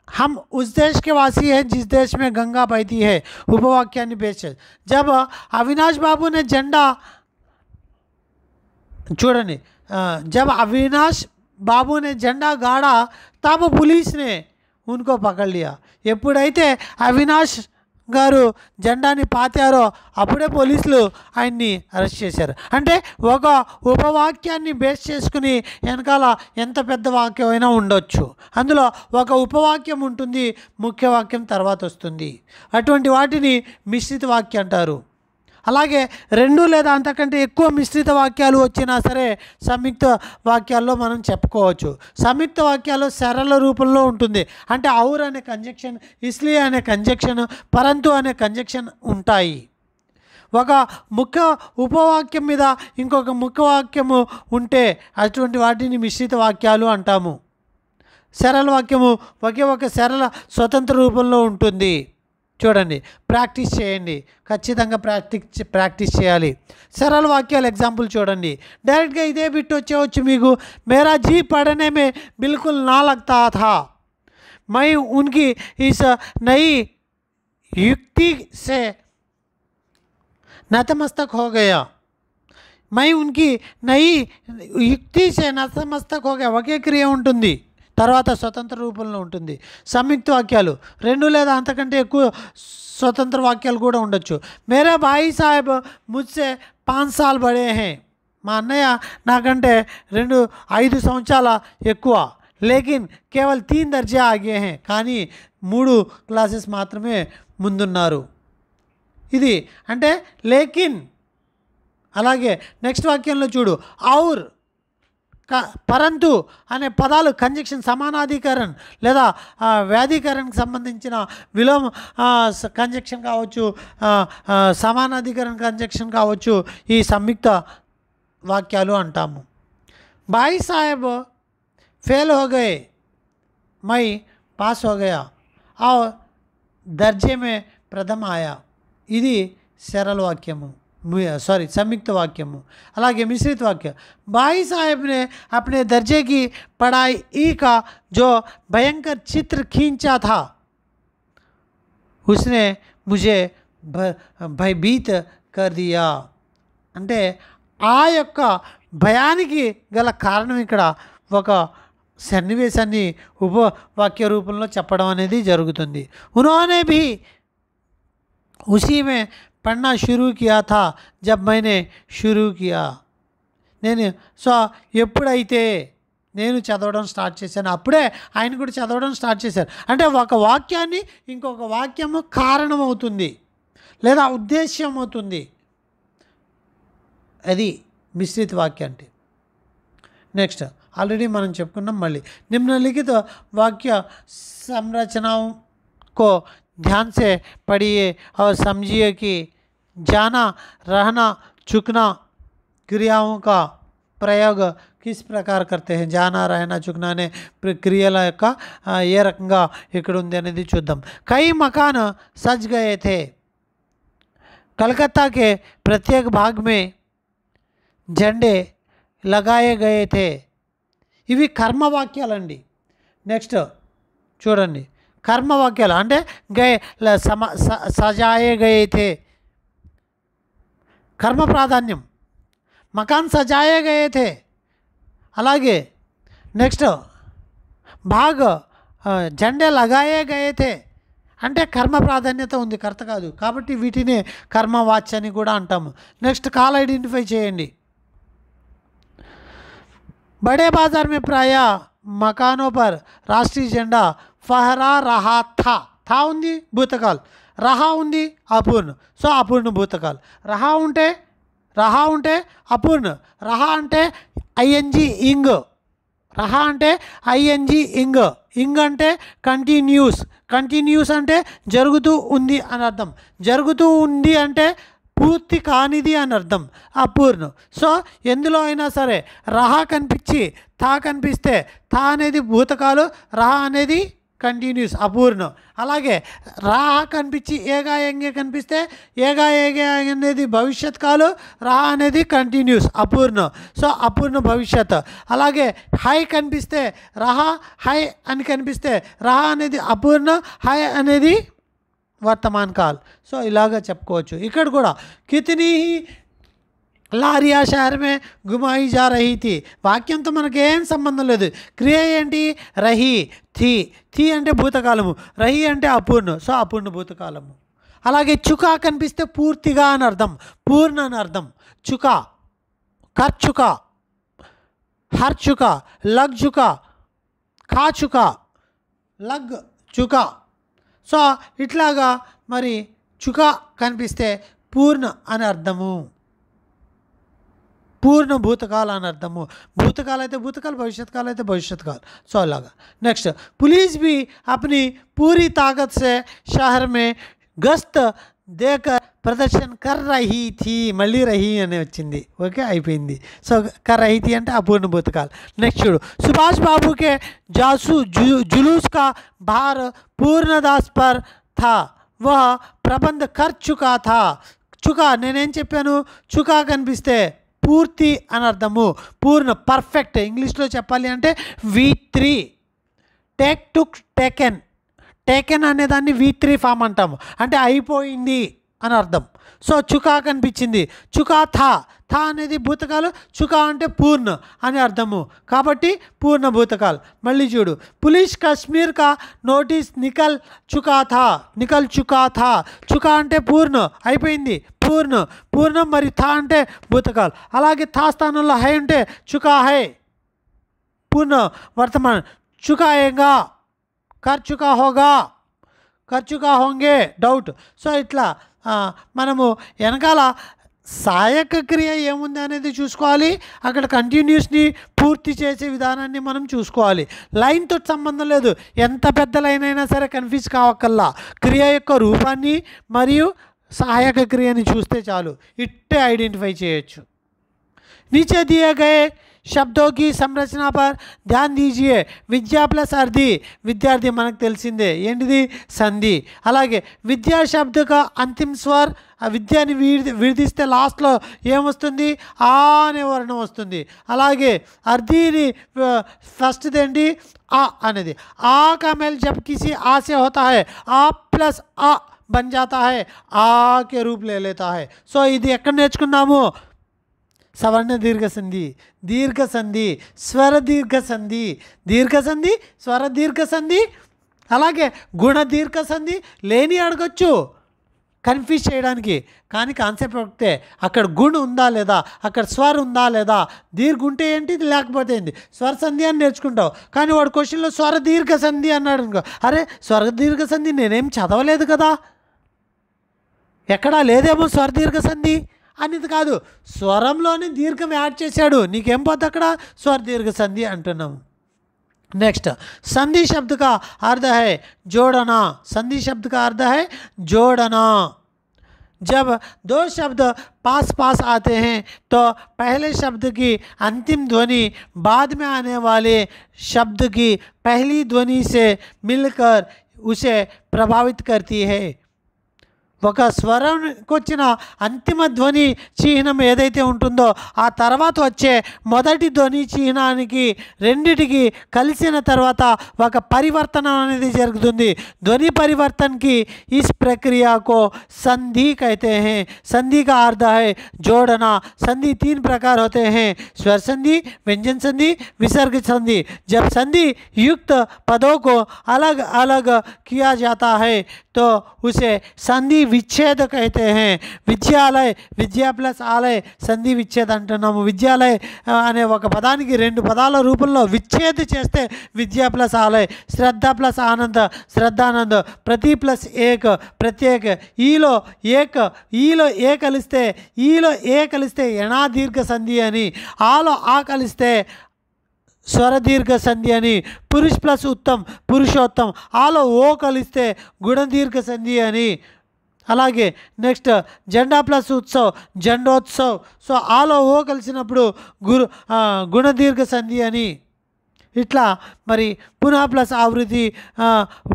हम उस देश के वासी हैं जिस देश में गंगा बहती है, उपवाक्याన్ని पेश చేస్తారు. जब अविनाश बाबू ने झंडा చూడండి, जब अविनाश बाबू ने झंडा गाड़ा तब पुलिस ने उनको पकड़ लिया. ఎప్పుడైతే అవినాష్ గారు జెండాని పాతారో అప్పుడే పోలీసులు ఆయన్ని అరెస్ట్ చేశారు. అంటే ఒక ఉపవాక్యాన్ని బేస్ చేసుకుని వెనకాల ఎంత పెద్ద వాక్యం అయినా ఉండొచ్చు. అందులో ఒక ఉపవాక్యం ఉంటుంది, ముఖ్య వాక్యం తర్వాత వస్తుంది. అటువంటి వాటిని మిశ్రిత వాక్యం అంటారు. అలాగే రెండు లేదా అంతకంటే ఎక్కువ మిశ్రిత వాక్యాలు వచ్చినా సరే సంయుక్త వాక్యాల్లో మనం చెప్పుకోవచ్చు. సంయుక్త వాక్యాల్లో సరళ రూపంలో ఉంటుంది. అంటే ఔర్ అనే కంజక్షన్, ఇస్లియే అనే కంజక్షన్, పరంతు అనే కంజక్షన్ ఉంటాయి. ఒక ముఖ్య ఉపవాక్యం మీద ఇంకొక ముఖ్య వాక్యము ఉంటే అటువంటి వాటిని మిశ్రిత వాక్యాలు అంటాము. సరళ వాక్యము ఒకే ఒక సరళ స్వతంత్ర రూపంలో ఉంటుంది. చూడండి, ప్రాక్టీస్ చేయండి, ఖచ్చితంగా ప్రాక్టీస్ చేయాలి. సరళ వాక్యాలు ఎగ్జాంపుల్ చూడండి. డైరెక్ట్గా ఇదే బిట్ వచ్చేవచ్చు మీకు. మేరా जी पढ़ने में बिल्कुल ना लगता था, मैं उनकी इस नई युक्ति से नतमस्तक हो गया. मैं उनकी नई युक्ति से नतमस्तक हो गया ఒకే క్రియ ఉంటుంది, తర్వాత స్వతంత్ర రూపంలో ఉంటుంది. సంయుక్త వాక్యాలు రెండు లేదా అంతకంటే ఎక్కువ స్వతంత్ర వాక్యాలు కూడా ఉండొచ్చు. మేరే భాయి సాహెబ్ ముజ్సే 5 साल బడే హే, మా అన్నయ్య నాకంటే 5 సంవత్సరాల ఎక్కువ. లేకిన్ కేవల్ 3 దర్జే ఆగే హే, కానీ 3 క్లాసెస్ మాత్రమే ముందున్నారు. ఇది అంటే లేకిన్. అలాగే నెక్స్ట్ వాక్యంలో చూడు, ఔర్ పరంతు అనే పదాలు కంజక్షన్, సమానాధికరణ లేదా వ్యాధీకరణకు సంబంధించిన విలోమ కంజక్షన్ కావచ్చు, సమానాధికరణ కంజక్షన్ కావచ్చు, ఈ సంయుక్త వాక్యాలు అంటాము. భాయ్ సాహెబ్ ఫెయిల్ హో గయే, మై పాస్ హో గయా, और दर्जे में प्रथम आया. ఇది సరళ వాక్యము, संयुक्त वाक्यमु. అలాగే मिश्रित वाक्य, भाई साहब ने अपने दर्जे की पढ़ाई का जो भयंकर चित्र खींचा था उसने मुझे भयभीत कर दिया. అంటే ఆ యొక్క భయానికి గల కారణం ఇక్కడ ఒక సన్నివేశాన్ని ఉపవాక్య రూపంలో చెప్పడం అనేది జరుగుతుంది. उन्होंने भी उसी में पढ़ना शुरू किया था जब मैंने शुरू किया. నేను ఎప్పుడైతే నేను చదవడం స్టార్ట్ చేశాను అప్పుడే ఆయన కూడా చదవడం స్టార్ట్ చేశారు. అంటే ఒక వాక్యాన్ని ఇంకొక వాక్యము కారణం అవుతుంది లేదా ఉద్దేశ్యం అవుతుంది. అది మిశ్రిత వాక్యం అంటే. నెక్స్ట్ ఆల్రెడీ మనం చెప్పుకున్నాం. మళ్ళీ निम्नलिखित वाक्य संरचनाओं को ध्यान से पढ़िए और समझिए कि जाना, रहना, चुकना क्रियाओं का प्रयोग किस प्रकार करते हैं. जाना, रहना, चुकना అనే క్రియల యొక్క ఏ రకంగా ఇక్కడ ఉంది అనేది చూద్దాం. कई मकान सज गए थे, कलकत्ता के प्रत्येक भाग में झंडे लगाए गए थे. ఇవి కర్మవాక్యాలండి. నెక్స్ట్ చూడండి, కర్మవాక్యాలు అంటే సజాయే గయే थे, కర్మ ప్రాధాన్యం. మకాన్ సజాయే గయే थे. అలాగే నెక్స్ట్ భాగ్ జెండే లగాయే గయే थे అంటే కర్మ ప్రాధాన్యత ఉంది, కర్త కాదు. కాబట్టి వీటిని కర్మవాచ్యాన్ని కూడా అంటాము. నెక్స్ట్ కాల్ ఐడెంటిఫై చేయండి. बड़े बाजार में प्राय मकानों पर राष्ट्रीय झंडा फहरा रहा था. था ఉంది భూతకాల్, రహా ఉంది అపూర్ణ. సో అపూర్ణ భూతకాల్. రహా ఉంటే అపూర్ణ. రహా అంటే ఐఎన్జి ఇంగ్. రహా అంటే ఐఎన్జి ఇంగ్. ఇంగ్ అంటే కంటిన్యూస్. కంటిన్యూస్ అంటే జరుగుతూ ఉంది అని అర్థం. జరుగుతూ ఉంది అంటే పూర్తి కానిది అని అర్థం. అపూర్ణ. సో ఎందులో అయినా సరే రహా కనిపించి థా కనిపిస్తే థా అనేది భూతకాలు, రహా అనేది కంటిన్యూస్ అపూర్ణ. అలాగే రా కనిపించి ఏగా ఎంగే కనిపిస్తే ఏగా ఏగే అనేది భవిష్యత్ కాలు, రా అనేది కంటిన్యూస్ అపూర్ణ, సో అపూర్ణ భవిష్యత్. అలాగే హై కనిపిస్తే రహా హై అని కనిపిస్తే రహా అనేది అపూర్ణ, హై అనేది వర్తమాన్ కాల్. సో ఇలాగా చెప్పుకోవచ్చు. ఇక్కడ కూడా కితనీ లారియా షహర్ మే గుమాయి జా రహీ థీ, వాక్యంతో మనకేం సంబంధం లేదు. క్రియ ఏంటి? రహీ, థీ. థీ అంటే భూతకాలము, రహీ అంటే అపూర్ణ, సో అపూర్ణ భూతకాలము. అలాగే చుకా కనిపిస్తే పూర్తిగా అని అర్థం, పూర్ణ అని అర్థం. చుకా, కర్ చుకా, హర్ చుకా, లగ్ చుకా, ఖా చుకా, లగ్ చుకా. సో ఇట్లాగా మరి చుకా కనిపిస్తే పూర్ణ అని అర్థము, పూర్ణ భూతకాల అని అర్థము. భూతకాल అయితే భూతకాल, भविष्यत काल అయితే भविष्यत काल. సో అలాగా. నెక్స్ట్ पुलिस भी अपनी पूरी ताकत से शहर में गश्त देकर ప్రదర్శన కర్ రహీ థీ, మళ్ళీ రహీ అని వచ్చింది. ఓకే, అయిపోయింది. సో కర్ రహీ థీ అంటే అపూర్ణ భూతకాల్. నెక్స్ట్ చూడు, సుభాష్ బాబుకే జాసు जुलूस का भार पूर्णदास पर था, वह प्रबंध कर चुका था. చుకా నేనేం చెప్పాను? చుకా కనిపిస్తే పూర్తి అని అర్థము, పూర్ణ పర్ఫెక్ట్. ఇంగ్లీష్లో చెప్పాలి అంటే V3, టేక్ టుక్ టేకెన్. టేకెన్ అనే దాన్ని V3 ఫామ్ అంటాము, అంటే అయిపోయింది అని అర్థం. సో చుకా కనిపించింది, చుకా థా, థా అనేది భూతకాలు, చుకా అంటే పూర్ణ అని అర్థము, కాబట్టి పూర్ణ భూతకాల్. మళ్ళీ చూడు, పులిస్ కశ్మీర్ కా నోటీస్ నికల్ చుకా థా, నికల్ చుకా థా. చుకా అంటే పూర్ణ, అయిపోయింది, పూర్ణ, పూర్ణం. మరి థా అంటే భూతకాల్. అలాగే థా స్థానంలో హై ఉంటే చుకా హై, పూర్ణ వర్తమాన్. చుకాయేగా, కర్ చుకా హోగా, కర్ చుకా హోంగే, డౌట్. సో ఇట్లా మనము వెనకాల సహాయక క్రియ ఏముంది అనేది చూసుకోవాలి, అక్కడ కంటిన్యూస్ని పూర్తి చేసే విధానాన్ని మనం చూసుకోవాలి. లైన్తో సంబంధం లేదు, ఎంత పెద్ద లైన్ అయినా సరే కన్ఫ్యూజ్ కావక్కల్లా. క్రియ యొక్క రూపాన్ని మరియు సహాయక క్రియని చూస్తే చాలు, ఇట్టే ఐడెంటిఫై చేయొచ్చు. नीचे दिए गए शब्दों की संरचना पर ध्यान दीजिए. విద్యా ప్లస్ అర్ధి, విద్యార్థి మనకు తెలిసిందే ఏంటిది? సంధి. అలాగే విద్యా శబ్ద కా అంతిమ స్వర్, ఆ విద్యని విడిదిస్తే లాస్ట్లో ఏమొస్తుంది? ఆ అనే వర్ణం వస్తుంది. అలాగే అర్ధిని ఫస్ట్ది ఏంటి? ఆ అనేది. ఆ का मेल जब किसी आ से होता है, आ प्लस आ बन जाता है, आ के रूप ले लेता है. సో ఇది ఎక్కడ నేర్చుకున్నాము? సవర్ణ దీర్ఘ సంధి, దీర్ఘ సంధి, స్వర దీర్ఘ సంధి, దీర్ఘ సంధి, స్వర దీర్ఘ సంధి, అలాగే గుణ దీర్ఘ సంధి. లేని అడగచ్చు కన్ఫ్యూజ్ చేయడానికి, కానీ కాన్సెప్ట్ ఒకటే, అక్కడ గుణ ఉందా లేదా, అక్కడ స్వర్ ఉందా లేదా, దీర్ఘ ఉంటే ఏంటి, లేకపోతే ఏంటి. స్వర సంధి అని నేర్చుకుంటావు, కానీ వాడు క్వశ్చన్లో స్వర దీర్ఘ సంధి అన్నాడు అనుకో, అరే స్వర దీర్ఘ సంధి నేనేం చదవలేదు కదా, ఎక్కడా లేదేమో స్వర దీర్ఘ సంధి అనేది కాదు, స్వరంలోనే దీర్ఘం యాడ్ చేశాడు, నీకేం పోతే అక్కడ స్వర దీర్ఘ సంధి అంటున్నాము. नेक्स्ट संधि शब्द का अर्थ है जोड़ना. संधि शब्द का अर्थ है जोड़ना. जब दो शब्द पास पास आते हैं तो पहले शब्द की अंतिम ध्वनि बाद में आने वाले शब्द की पहली ध्वनि से मिलकर उसे प्रभावित करती है. ఒక స్వరంకి వచ్చిన అంతిమ ధ్వని చిహ్నం ఏదైతే ఉంటుందో ఆ తర్వాత వచ్చే మొదటి ధ్వని చిహ్నానికి రెండిటికి కలిసిన తర్వాత ఒక పరివర్తనం అనేది జరుగుతుంది. ధ్వని పరివర్తనకి इस प्रक्रिया को संधि कहते हैं. संधि का अर्थ है जोड़ना. संधि तीन प्रकार होते हैं, स्वर संधि, व्यंजन संधि, विसर्ग संधि. जब संधि युक्त पदों को अलग अलग किया जाता है तो उसे संधि విచ్ఛేద कहते हैं. విద్యాలయ, విద్యా ప్లస్ ఆలయ, సంధి విచ్ఛేద అంటున్నాము. విద్యాలయ అనే ఒక పదానికి రెండు పదాల రూపంలో విచ్ఛేద చేస్తే విద్యా ప్లస్ ఆలయ. శ్రద్ధ ప్లస్ ఆనంద, శ్రద్ధానంద. ప్రతి ప్లస్ ఏక్, ప్రత్యేక. ఈలో ఏక్, ఈలో ఏ కలిస్తే, ఈలో ఏ కలిస్తే ఎణా దీర్ఘ సంధి అని, ఆలో ఆ కలిస్తే స్వర దీర్ఘ సంధి అని. పురుష్ ప్లస్ ఉత్తమ్, పురుషోత్తం. ఆలో ఓ కలిస్తే గుణ దీర్ఘ సంధి అని. అలాగే నెక్స్ట్ జెండా ప్లస్ ఉత్సవ్, జెండోత్సవ్. సో ఆలో ఓ కలిసినప్పుడు గుణ దీర్ఘ సంధి అని. ఇట్లా మరి పునః ప్లస్ ఆవృత్తి,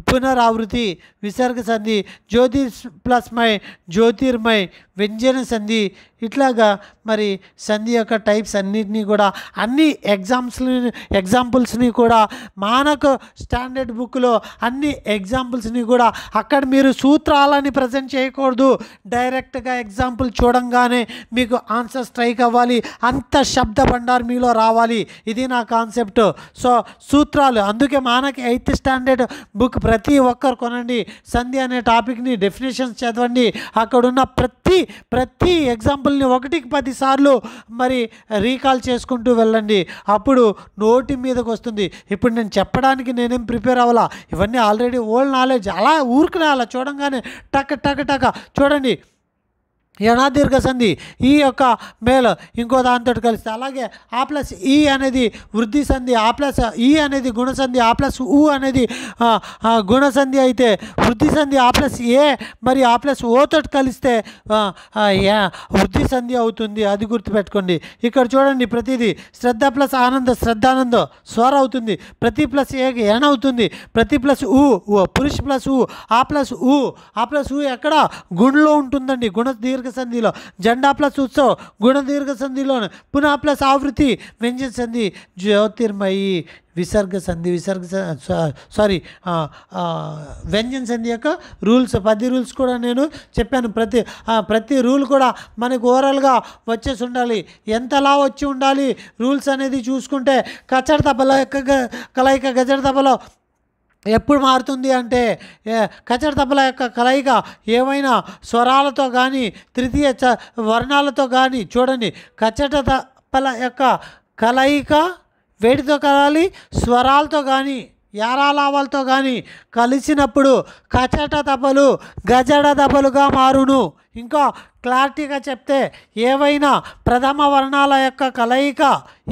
పునరావృత్తి, విసర్గ సంధి, జ్యోతిర్ ప్లస్ మై, జ్యోతిర్మయ్, వ్యంజన సంధి, ఇట్లాగా మరి సంధి యొక్క టైప్స్ అన్నిటినీ కూడా అన్ని ఎగ్జాంపుల్స్ని కూడా మానక స్టాండర్డ్ బుక్లో అన్ని ఎగ్జాంపుల్స్ని కూడా అక్కడ మీరు సూత్రాలని ప్రజెంట్ చేయకూడదు. డైరెక్ట్గా ఎగ్జాంపుల్ చూడంగానే మీకు ఆన్సర్ స్ట్రైక్ అవ్వాలి, అంత శబ్ద భండార్ మీలో రావాలి. ఇది నా కాన్సెప్ట్. సో సూత్రాలు, అందుకే మానక 8th స్టాండర్డ్ బుక్ ప్రతి ఒక్కరు కొనండి. సంధి అనే టాపిక్ని డెఫినేషన్స్ చదవండి. అక్కడున్న ప్రతి ఎగ్జాంపుల్ని 1కి 10 సార్లు మరి రీకాల్ చేసుకుంటూ వెళ్ళండి. అప్పుడు నోటి మీదకి వస్తుంది. ఇప్పుడు నేను చెప్పడానికి నేనేం ప్రిపేర్ అవ్వాలా, ఇవన్నీ ఆల్రెడీ ఓల్డ్ నాలెడ్జ్. అలా ఊరుకునే అలా చూడంగానే టక చూడండి. యణాదీర్ఘ సంధి ఈ యొక్క మేల్ ఇంకో దాంతో కలిస్తే, అలాగే ఆ ప్లస్ ఈ అనేది వృద్ధి సంధి, ఆ ప్లస్ ఈ అనేది గుణసంధి, ఆ ప్లస్ ఊ అనేది గుణసంధి అయితే వృద్ధి సంధి ఆ ప్లస్ ఏ మరి ఆ ప్లస్ ఓతో కలిస్తే వృద్ధి సంధి అవుతుంది. అది గుర్తుపెట్టుకోండి. ఇక్కడ చూడండి, ప్రతిదీ శ్రద్ధ ప్లస్ ఆనంద శ్రద్ధానందం స్వర అవుతుంది. ప్రతి ప్లస్ ఏ ఎన్ అవుతుంది. ప్రతి ప్లస్ ఊ పురుష ప్లస్ ఊ ఆ ప్లస్ ఊ ఎక్కడ గుణలో ఉంటుందండి, గుణ దీర్ఘ సంధిలో. జెండా ప్లస్ ఉత్సవ్ గుణ దీర్ఘ సంధిలో. పునః ప్లస్ ఆవృత్తి వ్యంజన సంధి, జ్యోతిర్మయి విసర్గ సంధి, వ్యంజన సంధి యొక్క రూల్స్ 10 రూల్స్ కూడా నేను చెప్పాను. ప్రతి రూల్ కూడా మనకు ఓవరాల్గా వచ్చేసి ఉండాలి. ఎంతలా వచ్చి ఉండాలి రూల్స్ అనేది చూసుకుంటే, కచ్చడ తబల యొక్క కలయిక గజడ తబలో ఎప్పుడు మారుతుంది అంటే, కచ్చడ తబల యొక్క కలయిక ఏమైనా స్వరాలతో కానీ తృతీయ వర్ణాలతో కానీ, చూడండి కచ్చట తబల యొక్క కలయిక వేటితో కలాలి, స్వరాలతో కానీ యారాలావాలతో కానీ కలిసినప్పుడు కచ్చట తబలు గజడ తబలుగా మారును. ఇంకా క్లారిటీగా చెప్తే, ఏవైనా ప్రథమ వర్ణాల యొక్క కలయిక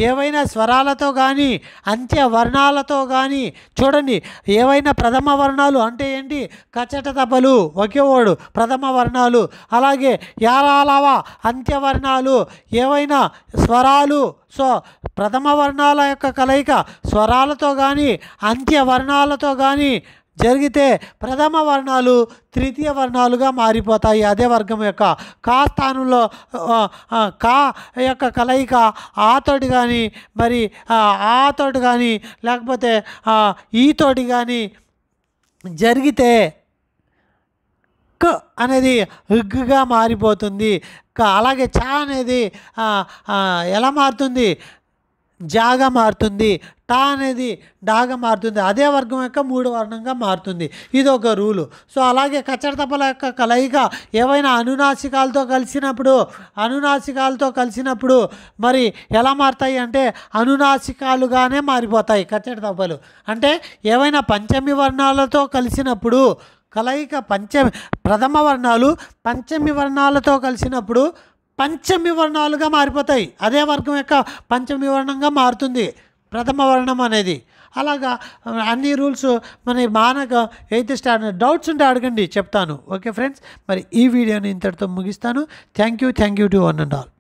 ఏవైనా స్వరాలతో కానీ అంత్య వర్ణాలతో కానీ, చూడండి ఏవైనా ప్రథమ వర్ణాలు అంటే ఏంటి, కచ్చట తబలు ఒకే ఓడు ప్రథమ వర్ణాలు, అలాగే యారాలావా అంత్యవర్ణాలు, ఏవైనా స్వరాలు. సో ప్రథమ వర్ణాల యొక్క కలయిక స్వరాలతో కానీ అంత్యవర్ణాలతో కానీ జరిగితే ప్రథమ వర్ణాలు తృతీయ వర్ణాలుగా మారిపోతాయి. అదే వర్గం యొక్క కా స్థానంలో కా యొక్క కలయిక ఆతోటి కానీ మరి ఆతోటి కానీ లేకపోతే ఈతోటి కానీ జరిగితే క అనేది హుగ్గా మారిపోతుంది. అలాగే చా అనేది ఎలా మారుతుంది, జాగా మారుతుంది. టా అనేది డాగా మారుతుంది. అదే వర్గం యొక్క 3వ వర్ణంగా మారుతుంది. ఇది ఒక రూలు. సో అలాగే కచ్చడ తబల యొక్క కలయిక ఏవైనా అనునాసికాలతో కలిసినప్పుడు మరి ఎలా మారుతాయి అంటే అనునాసికాలుగానే మారిపోతాయి కచ్చడ తబలు. అంటే ఏవైనా పంచమి వర్ణాలతో కలిసినప్పుడు కలయిక ప్రథమ వర్ణాలు పంచమి వర్ణాలతో కలిసినప్పుడు పంచమి వర్ణాలుగా మారిపోతాయి. అదే వర్గం యొక్క పంచమి వర్ణంగా మారుతుంది ప్రథమ వర్ణం అనేది. అలాగా అన్ని రూల్స్ మన మానక 8th స్టాండర్డ్. డౌట్స్ ఉంటే అడగండి, చెప్తాను. ఓకే ఫ్రెండ్స్, మరి ఈ వీడియోని ఇంతటితో ముగిస్తాను. Thank you to one and all.